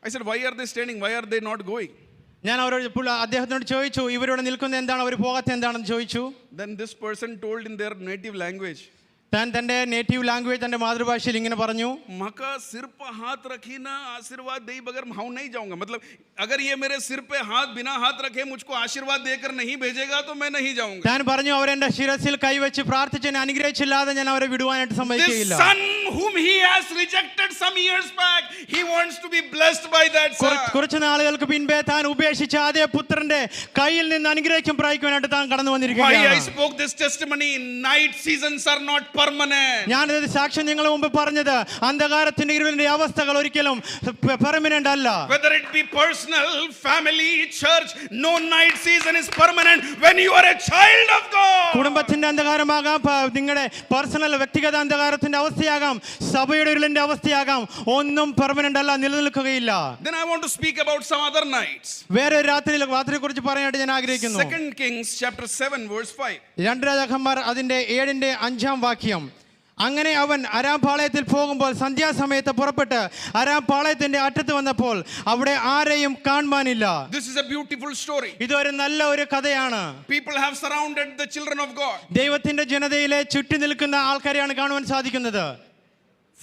I said, "Why are they standing? Why are they not going?" ഞാൻ അവരോട് അദ്ദേഹത്തിനോട് ചോദിച്ചു, ഇവരോട് നിൽക്കുന്നത് എന്താണ്, അവർ പോകാത്ത എന്താണെന്ന് ചോദിച്ചു. Then this person told in their native language. താൻ തന്റെ നേറ്റീവ് ലാംഗ്വേജ് തന്റെ മാതൃഭാഷയിൽ ഇങ്ങനെ പറഞ്ഞു, मका सिर पर हाथ रखी ना आशीर्वाद दे बगैर मैं नहीं जाऊंगा. मतलब अगर ये मेरे सिर पे हाथ बिना हाथ रखे मुझको आशीर्वाद देकर नहीं भेजेगा तो मैं नहीं जाऊंगा. താൻ പറഞ്ഞു, അവരെന്റെ ശിരസിൽ കൈവച്ച് പ്രാർത്ഥിച്ച് എന്നെ അനുഗ്രഹിച്ചില്ലാതെ ഞാൻ അവരെ വിടുവാനായിട്ട് This സമ്മതിക്കുകയില്ല. son whom he has rejected some years back, he wants to be blessed by that son. കുറച്ച് നാളുകൾക്ക് പിൻപേ താൻ ഉപേക്ഷിച്ച അതേ പുത്രന്റെ കയ്യിൽ നിന്ന് അനുഗ്രഹിക്കും പ്രാപിക്കുവാനായിട്ട് താൻ കടന്നു Why I വന്നിരിക്കുകയാണ്. spoke this testimony? Night seasons are not permanent. ഞാനിത് സാക്ഷ്യം നിങ്ങളുടെ മുമ്പ് പറഞ്ഞത്, അന്ധകാരത്തിന്റെ ഇരുളിന്റെ അവസ്ഥകൾ ഒരിക്കലും പെർമനന്റ് അല്ല. Whether it be personal, family, church, no night season is permanent when you are a child of God. കുടുംബത്തിന്റെ അന്ധകാരമാകാം, നിങ്ങളുടെ പേഴ്സണൽ വ്യക്തിഗത അന്ധകാരത്തിന്റെ അവസ്ഥയാകാം, സഭയുടെ ഇരുളിന്റെ അവസ്ഥയാകാം, ഒന്നും പെർമനന്റ് അല്ല, നിലനിൽക്കുകയില്ല. Then I want to speak about some other nights. വേറെ ഒരു രാത്രിയെ കുറിച്ച് പറയാനായിട്ട് ഞാൻ ആഗ്രഹിക്കുന്നു. 2 Kings chapter 7 verse 5. 2 രാജാക്കന്മാർ അതിന്റെ 7ന്റെ 5-ാം വാക്യം. അങ്ങനെ അവൻ അരാം പാളയത്തിൽ പോകുമ്പോൾ സന്ധ്യാസമയത്ത് പുറപ്പെട്ട് അരാം പാളയത്തിന്റെ അറ്റത്ത് വന്നപ്പോൾ അവിടെ ആരെയും കാണുവാനില്ല. This is a beautiful story. ഇതൊരു നല്ല ഒരു കഥയാണ്. People have surrounded the children of God. ദൈവത്തിന്റെ ജനതയിലെ ചുറ്റി നിൽക്കുന്ന ആൾക്കാരെയാണ് കാണുവാൻ സാധിക്കുന്നത്.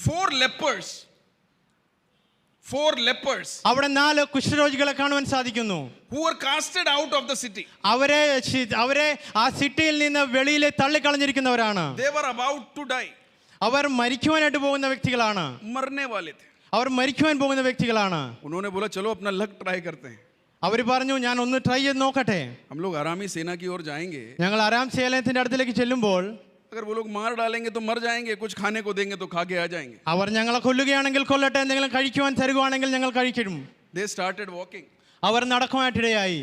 4 lepers അവിടെ 4 കുഷ്ഠരോഗികളെ കാണുവാൻ സാധിക്കുന്നു. who were casted out of the city. അവരെ ആ സിറ്റിയിൽ നിന്ന് വെളിയിൽ തള്ളിക്കളഞ്ഞിരിക്കുന്നവരാണ്. They were about to die. അവർ മരിക്കുവാനായിട്ട് പോകുന്ന വ്യക്തികളാണ്. मरने वाले थे. അവർ മരിക്കുവാൻ പോകുന്ന വ്യക്തികളാണ്. उन्होंने बोला चलो अपना लक ट्राई करते हैं. അവർ പറഞ്ഞു, ഞാൻ ഒന്ന് ട്രൈ ചെയ്ത് നോക്കട്ടെ. हम लोग आरामी सेना की ओर जाएंगे. ഞങ്ങൾ അരാം സേലയത്തിന്റെ അടുത്തേക്ക് ചെല്ലുമ്പോൾ अगर वो लोग मार डालेंगे तो मर जाएंगे, कुछ खाने को देंगे तो खा के आ जाएंगे. അവർ ഞങ്ങളെ കൊല്ലുകയാണെങ്കിൽ കൊല്ലട്ടെ, എന്തെങ്കിലും കഴിക്കുവാൻ തരുവാണെങ്കിൽ ഞങ്ങൾ കഴിക്കും. They started walking. Our നടക്കുവാനായിട്ടിടയായി.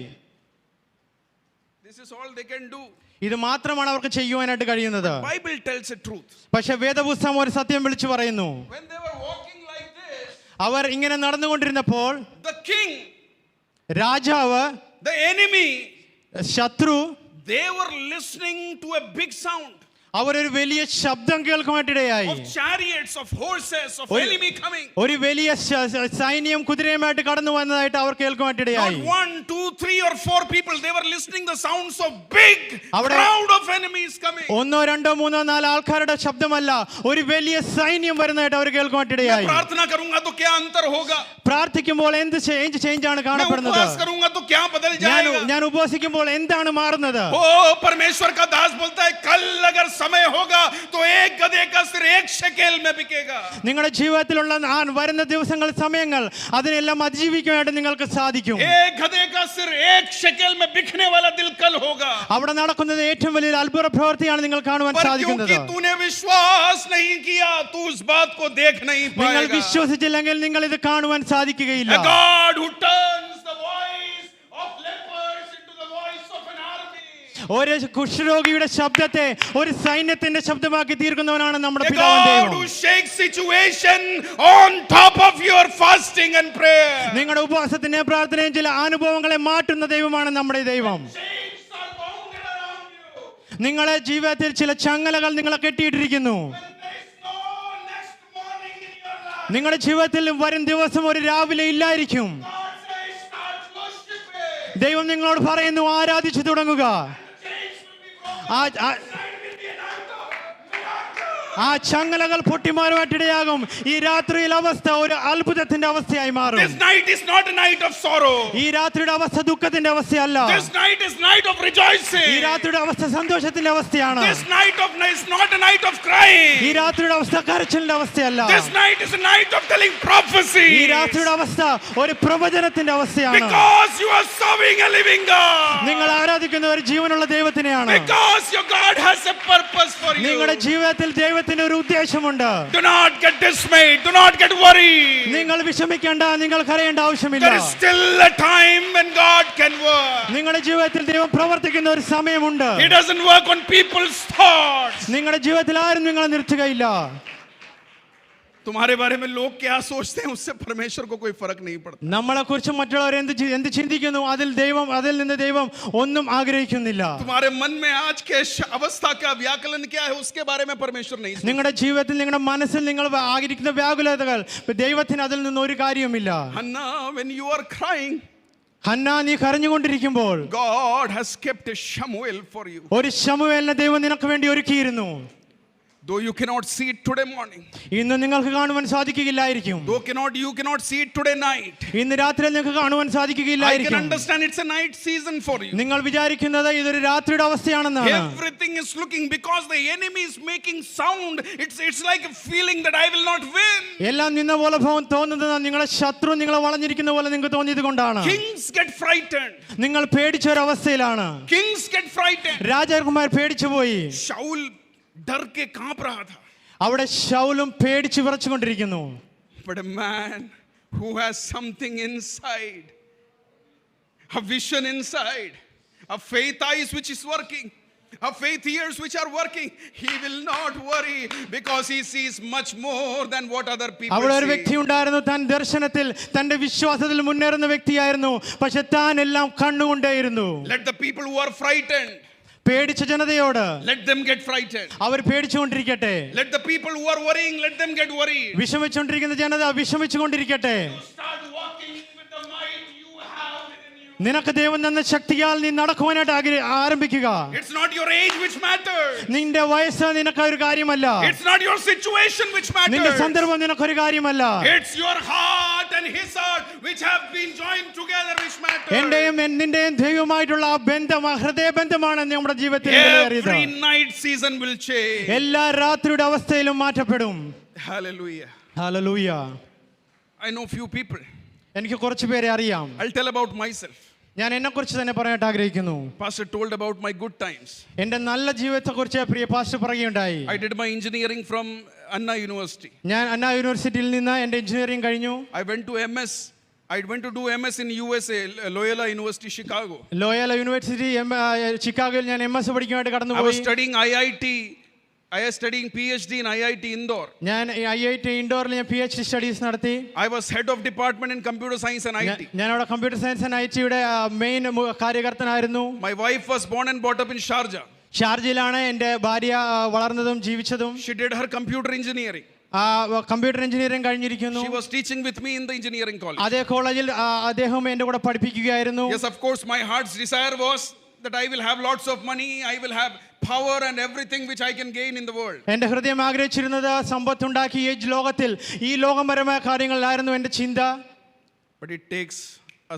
This is all they can do. ഇത് മാത്രമാണ് അവർക്ക് ചെയ്യുവാനായിട്ട് കഴിയുന്നത്. Bible tells a truth. പക്ഷെ വേദപുസ്തകം ഒരു സത്യം വിളിച്ചു പറയുന്നു. When they were walking like this, അവർ ഇങ്ങനെ നടന്നുകൊണ്ടിരുന്നപ്പോൾ the king, രാജാവ്, the enemy, ശത്രു, they were listening to a big sound. അവരൊരു വലിയ ശബ്ദം കേൾക്കുവാനിടയായി. Of chariots, of horses, of enemy coming. ഒരു വലിയ സൈന്യം കുതിരയുമായിട്ട് കടന്നു വന്നതായിട്ട് അവർ കേൾക്കുവാനിടയായി. Not 1, 2, 3 or 4 people. They were listening the sounds of big crowd of enemies coming. 1, 2, 3, 4 ആൾക്കാരുടെ ശബ്ദമല്ല, ഒരു വലിയ സൈന്യം വരുന്നതായിട്ട് അവർ കേൾക്കുവാനിടയായി. मैं प्रार्थना करूंगा तो क्या अंतर होगा? പ്രാർത്ഥിക്കുമ്പോൾ എന്ത് ചേഞ്ച് ആണ് കാണപ്പെടുന്നത്? मैं उपवास करूंगा तो क्या बदल जाएगा? ഞാൻ ഉപവസിക്കുമ്പോൾ എന്താണ് മാറുന്നത്? ओ परमेश्वर का दास बोलता है, कल अगर समय होगा तो एक गधे का सिर 1 शेकेल में बिकेगा. നിങ്ങളുടെ ജീവിതത്തിലുള്ള വരുന്ന ദിവസങ്ങൾ, സമയങ്ങൾ, അതിനെല്ലാം അതിജീവിക്കാനായിട്ട് നിങ്ങൾക്ക് സാധിക്കും. एक गधे का सिर 1 शेकेल में बिकने वाला दिल कल होगा. അവിടെ നടക്കുന്നത് ഏറ്റവും വലിയ അത്ഭുത പ്രവൃത്തിയാണ് നിങ്ങൾ കാണുവാൻ സാധിക്കുന്നത്. क्योंकि तूने विश्वास नहीं किया, तू उस बात को देख नहीं നിങ്ങൾ पाएगा. വിശ്വസിച്ചില്ലെങ്കിൽ നിങ്ങൾ ഇത് കാണുവാൻ സാധിക്കുകയില്ല. A God who turns the voice of lepers into the voice of an army. ഒരു കുഷ്ഠരോഗിയുടെ ശബ്ദത്തെ ഒരു സൈന്യത്തിന്റെ ശബ്ദമാക്കി തീർക്കുന്നവനാണ് നമ്മുടെ A പിതാവായ God ദൈവം. who shakes situation on top of your fasting and prayer. നിങ്ങളുടെ ഉപവാസത്തിന്റെ പ്രാർത്ഥനയും ചില അനുഭവങ്ങളെ മാറ്റുന്ന ദൈവമാണ് നമ്മുടെ ദൈവം. Chains are bounded around you. നിങ്ങളുടെ ജീവിതത്തിൽ ചില ചങ്ങലകൾ നിങ്ങളെ കെട്ടിയിട്ടിരിക്കുന്നു. When there is no next morning in your life. നിങ്ങളുടെ ജീവിതത്തിൽ വരും ദിവസം ഒരു രാവിലെ ഇല്ലായിരിക്കും. God says, start worshiping. ദൈവം നിങ്ങളോട് പറയുന്നു, ആരാധിച്ചു തുടങ്ങുക. The chains will be broken. ആ- ആ- Tonight will be a night of miracles. ആ ചങ്ങലകൾ പൊട്ടിമാറുവാനിടയാകും. ഈ രാത്രിയിൽ അവസ്ഥ ഒരു അത്ഭുതത്തിന്റെ അവസ്ഥയായി മാറും. This night is not a night of sorrow. ഈ രാത്രിയുടെ അവസ്ഥ ദുഃഖത്തിന്റെ അവസ്ഥയല്ല. This night is night of rejoicing. ഈ രാത്രിയുടെ അവസ്ഥ സന്തോഷത്തിന്റെ അവസ്ഥയാണ്. This night is not a night of crying. ഈ രാത്രിയുടെ അവസ്ഥ കരച്ചിലിന്റെ അവസ്ഥയല്ല. This night is a night of telling prophecy. ഈ രാത്രിയുടെ അവസ്ഥ ഒരു പ്രവചനത്തിന്റെ അവസ്ഥയാണ്. Because you are serving a living God. നിങ്ങൾ ആരാധിക്കുന്ന ഒരു ജീവനുള്ള ദൈവത്തിനെയാണ്. Because your God has a purpose for you. നിങ്ങളുടെ ജീവിതത്തിൽ ദൈവത്തിന് ഒരു ഉദ്ദേശമുണ്ട്. Do not get dismayed. Do not get worried. നിങ്ങൾ വിഷമിക്കേണ്ട, നിങ്ങൾ കരയേണ്ട ആവശ്യമില്ല. There is still a time when God can work. നിങ്ങളുടെ ജീവിതത്തിൽ ദൈവം പ്രവർത്തിക്കുന്ന ഒരു സമയമുണ്ട്. He doesn't work on people's thoughts. നിങ്ങളുടെ ജീവിതത്തിൽ ആരും നിങ്ങളെ നിർത്തുകയില്ല. तुम्हारे बारे में लोग क्या सोचते हैं उससे परमेश्वर को कोई फर्क नहीं पड़ता. നമ്മളെ കുറിച്ച് മറ്റുള്ളവർ എന്ത് ചിന്തിക്കുന്നു അതിൽ നിന്ന് ദൈവം ഒന്നും ആഗ്രഹിക്കുന്നില്ല. तुम्हारे मन में आज के अवस्था का व्याकलन क्या है उसके बारे में परमेश्वर नहीं. നിങ്ങളുടെ ജീവിതത്തിൽ നിങ്ങളുടെ മനസ്സിൽ നിങ്ങൾ ആഗ്രഹിക്കുന്ന വ്യാകുലതകൾ ദൈവത്തിന് അതിൽ നിന്ന് ഒരു കാര്യവുമില്ല. Hannah, when you are crying, Hannah, നീ കരഞ്ഞുകൊണ്ടിരിക്കുമ്പോൾ God has kept a Shamuel for you. ഒരു ശമൂവേലിനെ ദൈവം നിനക്ക് വേണ്ടി ഒരുക്കിയിരുന്നു. Though you cannot see it today morning, ഇന്ന് നിങ്ങൾക്ക് കാണുവാൻ സാധിക്കുകയില്ലായിരിക്കും. you cannot see it today night. ഇന്ന് രാത്രിയിൽ നിങ്ങൾക്ക് കാണുവാൻ I can സാധിക്കുകയില്ലായിരിക്കും. understand it's a night season for you. നിങ്ങൾ വിചാരിക്കുന്നത് ഇതൊരു രാത്രിയുടെ അവസ്ഥയാണെന്നാണ്. Everything is looking, because the enemy is making sound. It's like a feeling that I will not win. എല്ലാം നിന്ന പോലെ തോന്നുന്നത് നിങ്ങളെ ശത്രു നിങ്ങളെ വളഞ്ഞിരിക്കുന്ന പോലെ നിങ്ങൾക്ക് തോന്നിയത് കൊണ്ടാണ്. Kings get frightened. നിങ്ങൾ പേടിച്ച ഒരു അവസ്ഥയിലാണ്. Kings get frightened. രാജകുമാർ പേടിച്ചു പോയി. Shaul डर के कांप रहा था. അവിടെ ശൗലും പേടിച്ചു വിറച്ചുകൊണ്ടിരിക്കുന്നു. But a man who has something inside, a vision inside, a faith eyes which is working, a faith ears which are working, he will not worry because he sees much more than what other people അവിടെ ഒരു see. വ്യക്തി ഉണ്ടായിരുന്നു, താൻ ദർശനത്തിൽ തന്റെ വിശ്വാസത്തിൽ മുന്നേറുന്ന വ്യക്തിയായിരുന്നു. പക്ഷെ താൻ എല്ലാം കണ്ടുകൊണ്ടേയിരുന്നു. Let the people who are frightened, പേടിച്ച ജനതയോട് let them get frightened. Our പേടിച്ചുകൊണ്ടിരിക്കട്ടെ. Let the people who are worrying, let them get worried. വിഷമിച്ചുകൊണ്ടിരിക്കുന്ന Janata വിഷമിച്ചുകൊണ്ടിരിക്കട്ടെ. Start walking with the might you have within you. നിനക്ക് ദൈവം തന്ന ശക്തിയാൽ നീ നടക്കുവാനായിട്ട് ആരംഭിക്കുക. It's not your age which matters. നിന്റെ വയസ്സ് നിനക്ക് ഒരു കാര്യമല്ല. It's not your situation which നിന്റെ matters. സന്ദർഭം നിനക്കൊരു കാര്യമല്ല. It's your heart and his heart which have been joined together which matters. എന്റെയും നിന്റെയും ദൈവമായിട്ടുള്ള ആ ബന്ധം, ആ ഹൃദയബന്ധമാണ് നമ്മുടെ ജീവിതത്തിൽ വിലയേറിയത്. Every night season will change. എല്ലാ രാത്രിയുടെ അവസ്ഥയിലും മാറ്റപ്പെടും. Hallelujah. Hallelujah. I know few people. എനിക്ക് കുറച്ച് പേരെ അറിയാം. I'll tell about myself. ഞാൻ എന്നെ കുറിച്ച് തന്നെ പറയാനായിട്ട് ആഗ്രഹിക്കുന്നു. Pastor told about my good times. എന്റെ നല്ല ജീവിതത്തെ കുറിച്ച് പ്രിയ പാസ്റ്റർ പറയുകയുണ്ടായി. I did my engineering from Anna University. ഞാൻ അണ്ണാ യൂണിവേഴ്സിറ്റിയിൽ നിന്ന് എന്റെ എഞ്ചിനീയറിംഗ് കഴിഞ്ഞു. I went to do MS in USA, Loyola University, Chicago. Loyola university ചിക്കാഗോയിൽ ഞാൻ MS പഠിക്കാനായിട്ട് I was കടന്നുപോയി. studying IIT. I was studying PhD in IIT Indore. ഞാൻ IIT ഇൻഡോറിൽ ഞാൻ PhD സ്റ്റഡീസ് നടത്തി. I was head of department in computer science and IT. ഞാൻ അവിടെ കമ്പ്യൂട്ടർ സയൻസ് ആൻഡ് ITയുടെ മെയിൻ കാര്യകർത്തനായിരുന്നു. My wife was born and brought up in Sharjah. ഷാർജയിലാണ് എൻ്റെ ഭാര്യ വളർന്നതും ജീവിച്ചതും. She did her computer engineering. Computer engineering കഴിഞ്ഞിരിക്കുന്നു. She was teaching with me in the engineering college. അതേ കോളേജിൽ അദ്ദേഹം എൻ്റെ കൂടെ പഠിപ്പിക്കുകയായിരുന്നു. Yes, of course, my heart's desire was that I will have lots of money, I will have power and everything which I can gain in the world. എൻ്റെ ഹൃദയം ആഗ്രഹിച്ചിരുന്നത് സമ്പത്തുണ്ടാക്കി ഈ ലോകത്തിൽ ഈ ലോകപരമായ കാര്യങ്ങളിലായിരുന്നു എൻ്റെ ചിന്ത. But it takes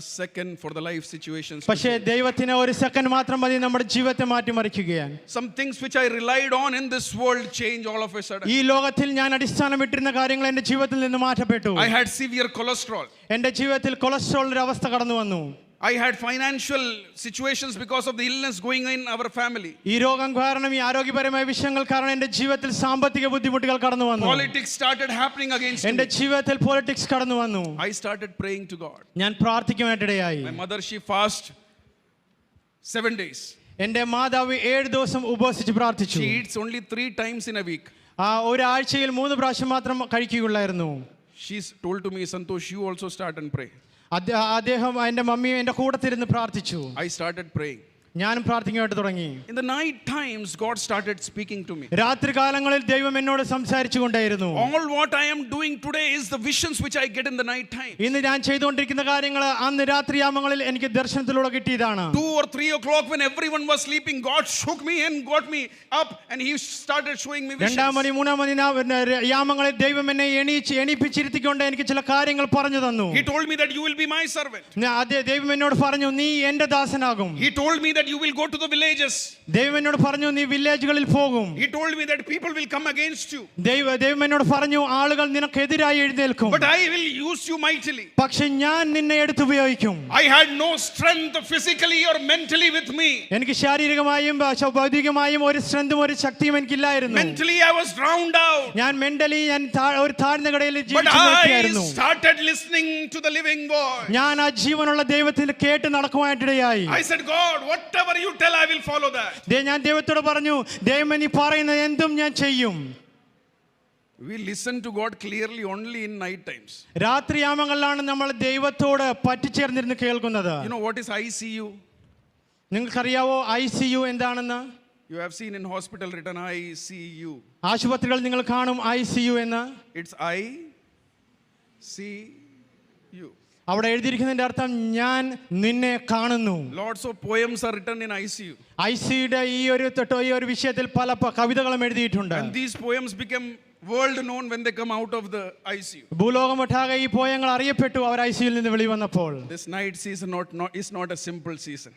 a second for the life situations. പക്ഷേ ദൈവത്തിന് ഒരു സെക്കൻഡ് മാത്രം മതി നമ്മുടെ ജീവിതത്തെ മാറ്റിമറിക്കുകയാണ്. Some things which I relied on in this world change all of a sudden. ഈ ലോകത്തിൽ ഞാൻ അടിസ്ഥാനമിട്ടിരുന്ന കാര്യങ്ങൾ എൻ്റെ ജീവിതത്തിൽ നിന്ന് മാറ്റപ്പെട്ടു. I had severe cholesterol. എൻ്റെ ജീവിതത്തിൽ കൊളസ്ട്രോളിന്റെ അവസ്ഥ കടന്നു വന്നു. I had financial situations because of the illness going in our family. ഈ രോഗം കാരണം, ഈ ആരോഗ്യപരമായ വിഷയങ്ങൾ കാരണം എൻ്റെ ജീവിതത്തിൽ സാമ്പത്തിക ബുദ്ധിമുട്ടുകൾ കടന്നു വന്നു. Politics started happening against എൻ്റെ me. ജീവിതത്തിൽ പൊളിറ്റിക്സ് കടന്നു വന്നു. I started praying to God. ഞാൻ പ്രാർത്ഥിക്കുവാനിടയായി. My mother, she fasted 7 days. എൻ്റെ മാതാവ് 7 ദിവസം ഉപവസിച്ച് പ്രാർത്ഥിച്ചു. She eats only 3 times in a week. ഒരാഴ്ചയിൽ 3 പ്രാവശ്യം മാത്രം കഴിക്കുകയുള്ളായിരുന്നു. She's told to me, Santosh, you also start and pray. അദ്ദേഹം എൻ്റെ മമ്മിയും എൻ്റെ കൂടെ തിരുന്ന് പ്രാർത്ഥിച്ചു. I started praying. ഞാനും പ്രാർത്ഥിക്കുവാനായിട്ട് തുടങ്ങി. In the night times, God started speaking to me. രാത്രി കാലങ്ങളിൽ ദൈവം എന്നോട് സംസാരിച്ചു കൊണ്ടേയിരുന്നു. All what I am doing today is the visions which I get in the night time. ഇന്ന് ഞാൻ ചെയ്തുകൊണ്ടിരിക്കുന്ന കാര്യങ്ങൾ അന്ന് രാത്രിയാമങ്ങളിൽ എനിക്ക് ദർശനത്തിലൂടെ കിട്ടിയതാണ്. 2 or 3 o'clock when everyone was sleeping, God shook me and got me up and he started showing me visions. 2 മണി 3 മണി യാമങ്ങളിൽ ദൈവം എന്നെ എണീപ്പിച്ചിരുത്തിക്കൊണ്ട് എനിക്ക് ചില കാര്യങ്ങൾ പറഞ്ഞു തന്നു. He told me that you will be my servant. ദൈവം എന്നോട് പറഞ്ഞു നീ എന്റെ ദാസനാകും. He told me that you will go to the villages. ദൈവം എന്നോട് പറഞ്ഞു നീ വില്ലേജുകളിൽ പോകും. He told me that people will come against you. ദൈവം എന്നോട് പറഞ്ഞു ആളുകൾ നിനക്കെതിരായി എഴുന്നേൽക്കും. But I will use you mightily. പക്ഷെ ഞാൻ നിന്നെ എടുത്ത് ഉപയോഗിക്കും. I had no strength physically or mentally with me. എനിക്ക് ശാരീരികമായും ഭൗതികമായും ഒരു സ്ട്രെങ്തും ഒരു ശക്തിയും എനിക്കില്ലായിരുന്നു. Mentally I was drowned out. ഞാൻ മെന്റലി ഞാൻ ഒരു താഴ്ന്ന കടയിൽ But I ജീവിച്ചു. started listening to the living voice. ഞാൻ ആ ജീവനുള്ള ദൈവത്തിൽ കേട്ട് നടക്കുവാനായിട്ടിടയായി. I said, God, whatever you tell, I will follow that. ഞാൻ ദൈവത്തോട് പറഞ്ഞു ദൈവമേ നീ പറയുന്നത് എന്തും ഞാൻ ചെയ്യും. We listen to God clearly only in night times. രാത്രിയാമങ്ങളിലാണ് നമ്മൾ ദൈവത്തോട് പറ്റിച്ചേർന്നിരുന്ന് കേൾക്കുന്നത്. You know what is ICU? നിങ്ങൾക്കറിയാവോ ICU എന്താണെന്ന്? You have seen in hospital written ICU. ആശുപത്രികൾ നിങ്ങൾ കാണും ICU എന്ന്. It's ICU. അവിടെ എഴുതിയിരിക്കുന്നതിന്റെ അർത്ഥം ഞാൻ നിന്നെ കാണുന്നു. Lots of poems are written in ICU. ICUയുടെ ഈ ഒരു വിഷയത്തിൽ പല കവിതകളും എഴുതിയിട്ടുണ്ട്. And these poems became world known when they come out of the ICU. ഭൂലോകമൊട്ടാകെ ഈ പോയങ്ങൾ അറിയപ്പെട്ടു അവർ ICUയിൽ നിന്ന് വെളി വന്നപ്പോൾ. This night season is not a simple season.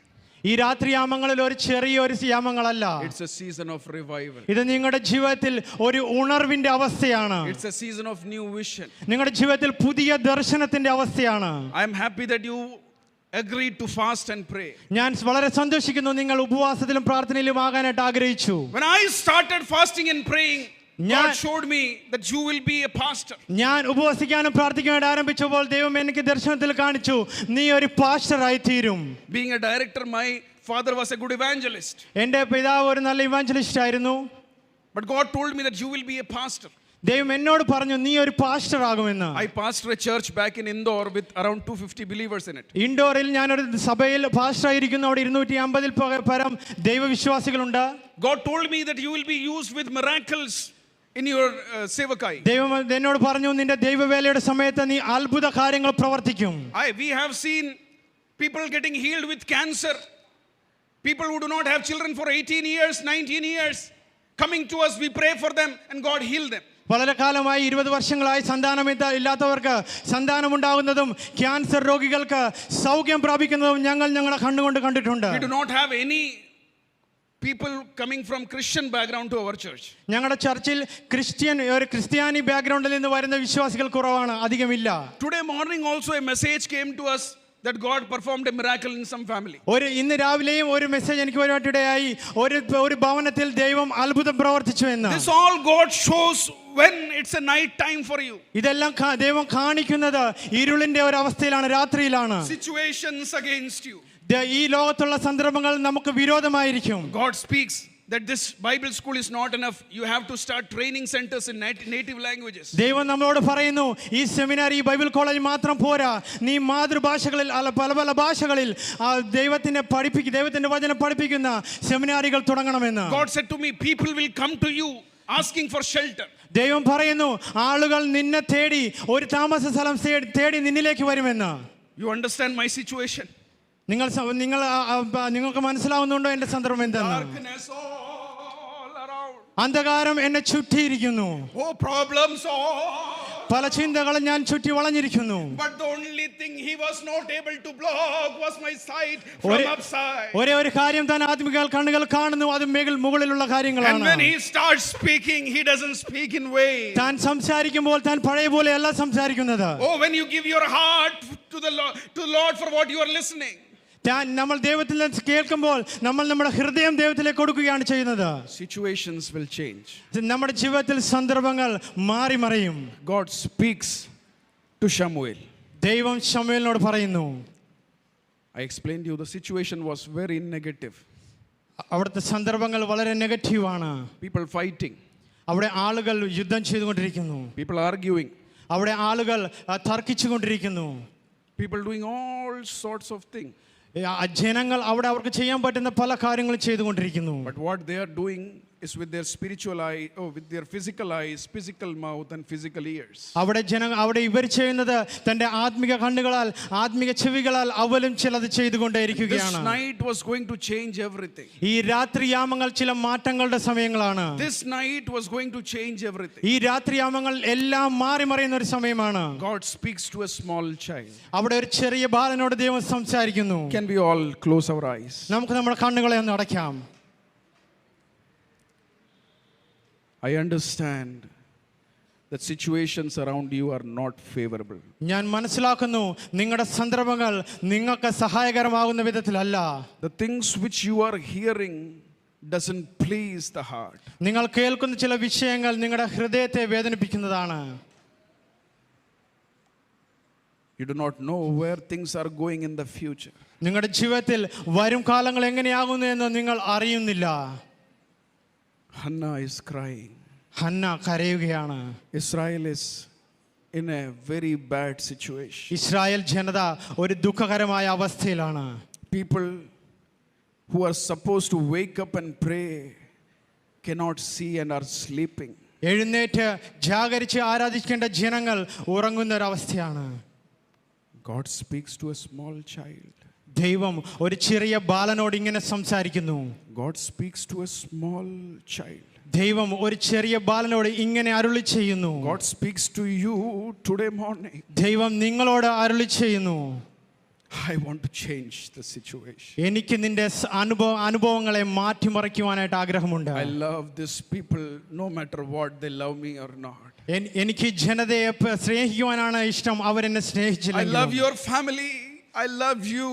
ഈ രാത്രിയാമങ്ങളിൽ ഒരു ചെറിയൊരു യാമങ്ങളല്ല. It's a season of revival. ഇത് നിങ്ങളുടെ ജീവിതത്തിൽ ഒരു ഉണർവിന്റെ അവസ്ഥയാണ്. It's a season of new vision. നിങ്ങളുടെ ജീവിതത്തിൽ പുതിയ ദർശനത്തിന്റെ അവസ്ഥയാണ്. I am happy that you agreed to fast and pray. ഞാൻ വളരെ സന്തോഷിക്കുന്നു നിങ്ങൾ ഉപവാസത്തിലും പ്രാർത്ഥനയിലും ആകാനായിട്ട് ആഗ്രഹിച്ചു. When I started fasting and praying, God showed me that you will be a pastor. ഞാൻ ഉപവസിക്കാനും പ്രാർത്ഥിക്കാനും ആരംഭിച്ചപ്പോൾ ദൈവം എനിക്ക് ദർശനത്തിൽ കാണിച്ചു നീ ഒരു പാസ്റ്ററായി തീരും. Being a director, my father was a good evangelist. എൻ്റെ പിതാവ് ഒരു നല്ല ഇവാഞ്ചലിസ്റ്റ് ആയിരുന്നു. But God told me that you will be a pastor. ദൈവം എന്നോട് പറഞ്ഞു നീ ഒരു പാസ്റ്റർ ആകുമെന്ന്. I pastored a church back in Indore with around 250 believers in it. ഇൻഡോറിൽ ഞാൻ ഒരു സഭയിൽ പാസ്റ്റർ ആയിരിക്കുന്നു. അവിടെ 250 പരം ദൈവവിശ്വാസികളുണ്ട്. God told me that you will be used with miracles in your sevakai. ദൈവം എന്നോട് പറഞ്ഞു നിന്റെ ദൈവവേലയുടെ സമയത്ത് നീ അത്ഭുത കാര്യങ്ങൾ പ്രവർത്തിക്കും. We have seen people getting healed with cancer. People who do not have children for 18 years, 19 years, coming to us, we pray for them and God healed them. വളരെ കാലമായി 20 വർഷങ്ങളായി സന്താനമില്ലാത്തവർക്ക് സന്താനമുണ്ടാകുന്നതും ക്യാൻസർ രോഗികൾക്ക് സൗഖ്യം പ്രാപിക്കുന്നതും ഞങ്ങളുടെ കണ്ണുകൊണ്ട് കണ്ടിട്ടുണ്ട്. We do not have any people coming from Christian background to our church. ഞങ്ങളുടെ ചർച്ചിൽ ക്രിസ്ത്യാനി ബാക്ക്ഗ്രൗണ്ടിൽ നിന്ന് വരുന്ന വിശ്വാസികൾ കുറവാണ്, അധികമില്ല. Today morning also a message came to us that God performed a miracle in some family. ഇന്ന് രാവിലെയും ഒരു മെസ്സേജ് എനിക്ക് വരുവാനിടയായി ഒരു ഭവനത്തിൽ ദൈവം അത്ഭുതം പ്രവർത്തിച്ചു എന്ന്. This all God shows when it's a night time for you. ഇതെല്ലാം ദൈവം കാണിക്കുന്നത് ഇരുളിന്റെ ഒരു അവസ്ഥയിലാണ്, രാത്രിയിലാണ്. Situations against you. ഈ ലോകത്തുള്ള സന്ദർഭങ്ങൾ നമുക്ക് വിരോധമായിരിക്കും. God speaks that this Bible school is not enough. You have to start training centers in native languages. ദൈവം നമ്മളോട് പറയുന്നു ഈ സെമിനാരി ഈ ബൈബിൾ കോളേജ് മാത്രം പോരാ, നീ മാതൃഭാഷകളിൽ പല പല ഭാഷകളിൽ ദൈവത്തിന്റെ വചനം പഠിപ്പിക്കുന്ന സെമിനാരികൾ തുടങ്ങണമെന്ന്. God said to me, people will come to you asking for shelter. ദൈവം പറയുന്നു ആളുകൾ നിന്നെ തേടി ഒരു താമസ സ്ഥലം തേടി നിന്നിലേക്ക് വരുമെന്ന്. You understand my situation? നിങ്ങൾക്ക് മനസ്സിലാവുന്നുണ്ടോ എന്റെ സന്ദർഭം എന്തെന്ന്? Darkness all around. അന്ധകാരം എന്നെ ചുറ്റിയിരിക്കുന്നു. Oh, problems all. പല ചിന്തകളും ഞാൻ ചുറ്റി വളഞ്ഞിരിക്കുന്നു. But the only thing he was not able to block was my sight from upside. ഒരേ ഒരു കാര്യം താൻ ആത്മിക കണ്ണുകൾ കാണുന്നു, അത് മുകളിലുള്ള കാര്യങ്ങളാണ്. And when he starts speaking, he doesn't speak in vain. താൻ സംസാരിക്കുമ്പോൾ താൻ പഴയ പോലെയല്ല സംസാരിക്കുന്നത്. Oh, when you give your heart to the Lord for what you are listening. നമ്മൾ ദൈവത്തിൽ നിന്ന് കേൾക്കുമ്പോൾ നമ്മൾ നമ്മുടെ ഹൃദയം ദൈവത്തിലേക്ക് കൊടുക്കുകയാണ് ചെയ്യുന്നത്. Situations will change. നമ്മുടെ ജീവിതത്തിൽ സന്ദർഭങ്ങൾ മാറി മറിയും. God speaks to Samuel. ദൈവം ശമൂവേലിനോട് പറയുന്നു. I explained to you the situation was very negative. അവിടുത്തെ സന്ദർഭങ്ങൾ വളരെ നെഗറ്റീവാണ്. People fighting. അവിടെ ആളുകൾ യുദ്ധം ചെയ്തുകൊണ്ടിരിക്കുന്നു. People arguing. അവിടെ ആളുകൾ തർക്കിച്ചുകൊണ്ടിരിക്കുന്നു. People doing all sorts of things. ആ ജനങ്ങൾ അവിടെ അവർക്ക് ചെയ്യാൻ പറ്റുന്ന പല കാര്യങ്ങളും ചെയ്തുകൊണ്ടിരിക്കുന്നു. But what they are doing is with their spiritual eye, with their physical eyes, physical mouth and physical ears. അവിടെ ഇവർ ചെയ്യുന്നത് തന്റെ ആത്മിക കണ്ണുകളാൽ ആത്മിക ചെവികളാൽ അവലും ചിലത് ചെയ്തുകൊണ്ടേയിരിക്കുകയാണ്. This night was going to change everything. ഈ രാത്രിയാമങ്ങൾ ചില മാറ്റങ്ങളുടെ സമയങ്ങളാണ്. This night was going to change everything. ഈ രാത്രിയാമങ്ങൾ എല്ലാം മാറി മറിയുന്ന ഒരു സമയമാണ്. God speaks to a small child. അവിടെ ഒരു ചെറിയ ബാലനോട് ദൈവം സംസാരിക്കുന്നു. Can we all close our eyes? നമുക്ക് നമ്മുടെ കണ്ണുകളെ ഒന്ന് അടയ്ക്കാം. I understand that situations around you are not favorable. ഞാൻ മനസ്സിലാക്കുന്നു നിങ്ങളുടെ സന്ദർഭങ്ങൾ നിങ്ങൾക്ക് സഹായകരമാകുന്ന വിധത്തിലല്ല. The things which you are hearing doesn't please the heart. നിങ്ങൾ കേൾക്കുന്ന ചില വിഷയങ്ങൾ നിങ്ങളുടെ ഹൃദയത്തെ വേദനിപ്പിക്കുന്നതാണ്. You do not know where things are going in the future. നിങ്ങളുടെ ജീവിതത്തിൽ വരും കാലങ്ങൾ എങ്ങനെയാകുന്നു എന്ന് നിങ്ങൾ അറിയുന്നില്ല. Hannah is crying. ഹന്ന കരയുകയാണ്. Israel is in a very bad situation. Israel ജനത ഒരു ദുഃഖകരമായ അവസ്ഥയിലാണ്. People who are supposed to wake up and pray cannot see and are sleeping. എഴുന്നേറ്റ് ജാഗരിച്ച് ആരാധിക്കേണ്ട ജനങ്ങൾ ഉറങ്ങുന്ന ഒരു അവസ്ഥയാണ്. God speaks to a small child. ദൈവം ഒരു ചെറിയ ബാലനോട് ഇങ്ങനെ സംസാരിക്കുന്നു. God speaks to a small child. ദൈവം ഒരു ചെറിയ ബാലനോട് ഇങ്ങനെ അരുളി ചെയ്യുന്നു. God speaks to you today morning. ദൈവം നിങ്ങളോട് അരുളി ചെയ്യുന്നു. I want to change the situation. എനിക്ക് നിന്റെ അനുഭവങ്ങളെ മാറ്റിമറിക്കുവാനായിട്ട് ആഗ്രഹമുണ്ട്. I love these people no matter what they love me or not. എനിക്ക് ജനതയെ സ്നേഹിക്കുവാനാണ് ഇഷ്ടം, അവരെന്നെ I സ്നേഹിച്ചില്ല. love your family. I love you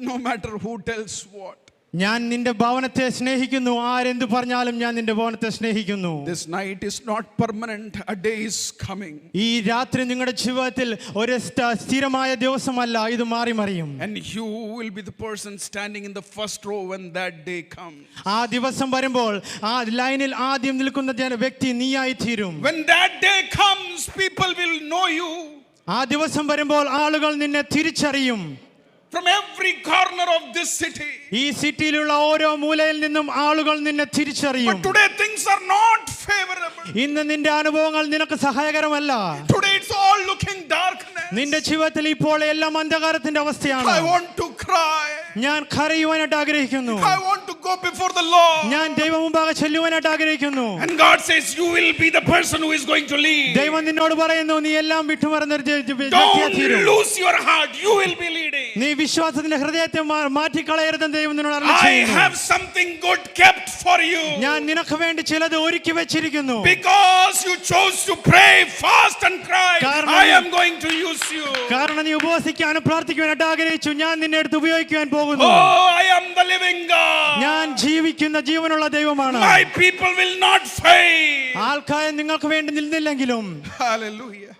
no matter who tells what. ഞാൻ നിന്റെ ഭവനത്തെ സ്നേഹിക്കുന്നു, ആരെന്ത് പറഞ്ഞാലും ഞാൻ നിന്റെ ഭവനത്തെ സ്നേഹിക്കുന്നു. This night is not permanent. A day is coming. ഈ രാത്രി നിങ്ങളുടെ ജീവിതത്തിൽ ഒരു സ്ഥിരമായ ദിവസമല്ല, ഇത് മാറി മറിയും. And you will be the person standing in the first row when that day comes. ആ ദിവസം വരുമ്പോൾ ആ ലൈനിൽ ആദ്യം നിൽക്കുന്ന വ്യക്തി നീയായി തീരും. When that day comes, people will know you. ആ ദിവസം വരുമ്പോൾ ആളുകൾ നിന്നെ തിരിച്ചറിയും. From every corner of this city. ഈ സിറ്റിയിലുള്ള ഓരോ മൂലയിൽ നിന്നും ആളുകൾ നിന്നെ തിരിച്ചറിയും. But today things are not favorable. ഇന്ന് നിന്റെ അനുഭവങ്ങൾ നിനക്ക് സഹായകരമല്ല. Today it's all looking darkness. നിന്റെ ജീവിതത്തിൽ ഇപ്പോൾ എല്ലാം അന്ധകാരത്തിന്റെ അവസ്ഥയാണ്. I want to cry. ഞാൻ കരയുവാനായിട്ട് ആഗ്രഹിക്കുന്നു. I want to go before the Lord. ഞാൻ ദൈവം മുമ്പാകെ ചെല്ലുവാനായിട്ട് ആഗ്രഹിക്കുന്നു. And God says you will be the person who is going to lead. ദൈവം നിന്നോട് പറയുന്നു, നീ എല്ലാം വിട്ടുമറന്നൊരു Don't lose your heart. You will be leading. നീ വിശ്വാസത്തിന്റെ ഹൃദയത്തെ മാറ്റിക്കളയരുതെന്ന് ദൈവം നിന്നോട് I അരുളിച്ചെയ്യുന്നു. have something good kept for you. ഞാൻ നിനക്ക് വേണ്ടി ചിലത് ഒരുക്കി വെച്ചിരിക്കുന്നു. Because you chose to pray, fast and cry, I am going to use you. കാരണം നീ ഉപവസിക്കാനും പ്രാർത്ഥിക്കുവാനായിട്ട് ആഗ്രഹിച്ചു, ഞാൻ നിന്നെ എടുത്ത് ഉപയോഗിക്കുവാൻ പോകുന്നു. Oh, I am the living God. ഞാൻ ജീവിക്കുന്ന ജീവനുള്ള ദൈവമാണ്. My people will not fail. ആൾക്കാർ നിങ്ങൾക്ക് വേണ്ടി നിന്നില്ലെങ്കിലും. Hallelujah.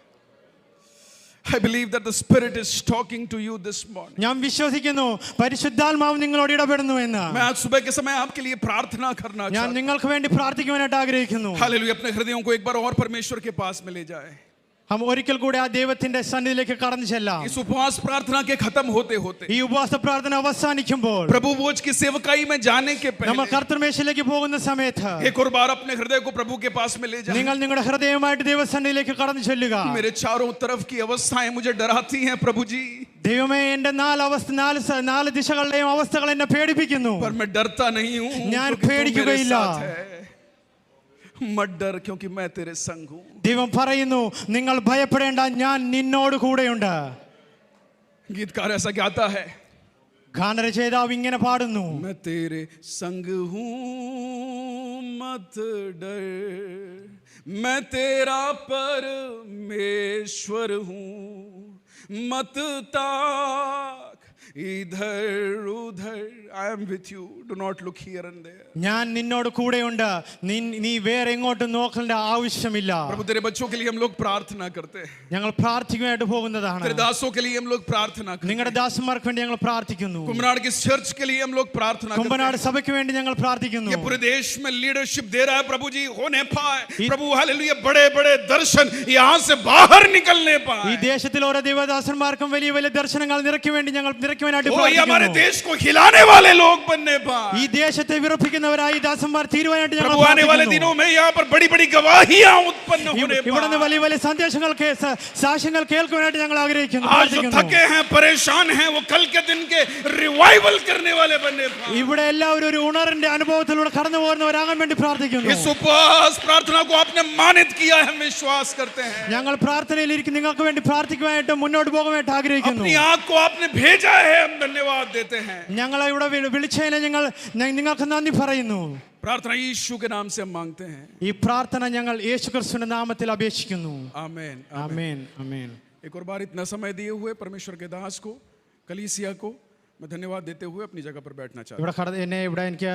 I believe that the Spirit is talking to you this morning. ഞാൻ വിശ്വസിക്കുന്നു പരിശുദ്ധാത്മാവ് നിങ്ങളോട് ഇടപെടുന്നു എന്ന്. मैं आज सुबह के समय आपके लिए प्रार्थना करना ഞാൻ चाहता हूं. നിങ്ങൾക്ക് വേണ്ടി പ്രാർത്ഥിക്കുവാനായിട്ട് ആഗ്രഹിക്കുന്നു. हालेलुया. अपने हृदयों को एक बार और परमेश्वर के पास में ले जाए. हम ഒരിക്കൽ കൂടി ആ ദൈവത്തിന്റെ സന്നിധിയിലേക്ക് കടന്നു ചെല്ലാം. इस उपवास प्रार्थना के खत्म होते होते ഈ ഉപവാസ പ്രാർത്ഥന അവസാനിക്കുമ്പോൾ प्रभु भोज की सेवकाई में जाने के നമ്മൾ पहले കർത്തൃമേശയിലേക്ക് പോകുന്ന സമയത്ത് एक और बार अपने हृदय को प्रभु के पास में ले जाए. നിങ്ങൾ നിങ്ങളുടെ ഹൃദയമായിട്ട് ദൈവസന്നിധിയിലേക്ക് കടന്നു ചെല്ലുക. मेरे चारों तरफ की अवस्थाएं मुझे डराती हैं प्रभु जी. ദൈവമേ, എന്റെ നാല് ദിശകളുടെയും അവസ്ഥകൾ എന്നെ പേടിപ്പിക്കുന്നു. पर मैं डरता नहीं हूं ഞാൻ क्योंकि तू मेरे പേടിക്കുകയില്ല. साथ है. मत डर क्योंकि मैं तेरे संग हूं. ദൈവം പറയുന്നു, നിങ്ങൾ ഭയപ്പെടേണ്ട, ഞാൻ നിന്നോട് കൂടെയുണ്ട്. गीतकार ऐसा गाता है. ഗാനരചയിതാവ് ഇങ്ങനെ പാടുന്നു, मैं तेरे संग हूं मत डर, मैं तेरा परमेश्वर हूं, मत ताक इधर उधर. I am with you. Do not look here and there. ഞാൻ നിന്നോട് കൂടെയുണ്ട്, നീ വേറെ എങ്ങോട്ടും നോക്കേണ്ട ആവശ്യമില്ല. प्रभु तेरे बच्चों के लिए हम लोग प्रार्थना करते हैं. ഞങ്ങൾ പ്രാർത്ഥിക്കുവാനായിട്ട് പോകുന്നതാണ്. तेरे दासों के लिए हम लोग प्रार्थना करते हैं. നിങ്ങളുടെ ദാസന്മാർക്ക് വേണ്ടി ഞങ്ങൾ പ്രാർത്ഥിക്കുന്നു. कुम्भनाड़ की चर्च के लिए हम लोग प्रार्थना करते കുമ്പനാട് हैं. സഭയ്ക്ക് വേണ്ടി ഞങ്ങൾ പ്രാർത്ഥിക്കുന്നു. ये पूरे देश में लीडरशिप दे रहा है प्रभु जी, होने पाए प्रभु. हालेलुया. बड़े बड़े दर्शन यहाँ से बाहर निकलने ഈ पाए. ദേശത്തിൽ ഓരോ ദൈവദാസന്മാർക്കും വലിയ വലിയ ദർശനങ്ങൾ നിറയ്ക്ക് വേണ്ടി ഞങ്ങൾ നിറയ്ക്കുവാനായിട്ട് ओ ये हमारे പ്രാർത്ഥിക്കുന്നു. देश को हिलाने वाले लोग बनने पाए। ഈ ദേശത്തെ വിറപ്പിക്കുന്നവരായി ദാസന്മാർ തീരുവാനായിട്ട് ഞങ്ങൾ प्रभु आने वाले പ്രാർത്ഥിക്കുന്നു. दिनों में यहाँ पर बड़ी बड़ी गवाहियां उत्पन्न होने ഇവിടെ നിന്ന് पाए। വലിയ വലിയ സന്ദേശങ്ങൾ സാക്ഷ്യങ്ങൾ കേൾക്കുവാനായിട്ട് ഞങ്ങൾ ആഗ്രഹിക്കുന്നു, आज जो പ്രാർത്ഥിക്കുന്നു. थके हैं परेशान हैं वो कल के दिन के रिवाइवल करने वाले बनने पाए। ഇവിടെ എല്ലാവരും ഒരു ഉണർവിന്റെ അനുഭവത്തിലൂടെ കടന്നു പോകുന്നവരാകാൻ വേണ്ടി പ്രാർത്ഥിക്കുന്നു. इस उपवास प्रार्थना को आपने मानित किया है, हम विश्वास करते हैं। ഞങ്ങൾ പ്രാർത്ഥനയിൽ ഇരിക്കും നിങ്ങൾക്ക് വേണ്ടി പ്രാർത്ഥിക്കുവാനായിട്ട് മുന്നോട്ട് പോകുവാനായിട്ട് ആഗ്രഹിക്കുന്നു. अपनी आँख को आपने भेजा है, हम धन्यवाद देते हैं। ഞങ്ങളെ ഇവിടെ വിളിച്ചതിനെ ഞങ്ങൾ നിങ്ങൾക്ക് നന്ദി പറയുന്നു. प्रार्थना यीशु के नाम से हम मांगते हैं। ഈ പ്രാർത്ഥന ഞങ്ങൾ യേശുക്രിസ്തുവിന്റെ നാമത്തിൽ അപേക്ഷിക്കുന്നു. आमीन ആമേൻ ആമേൻ. एक और बार इतना समय दिए हुए परमेश्वर के दास को, कलीसिया को मैं धन्यवाद देते हुए अपनी जगह पर बैठना चाहता हूं। ഇവിടെ എനിക്ക്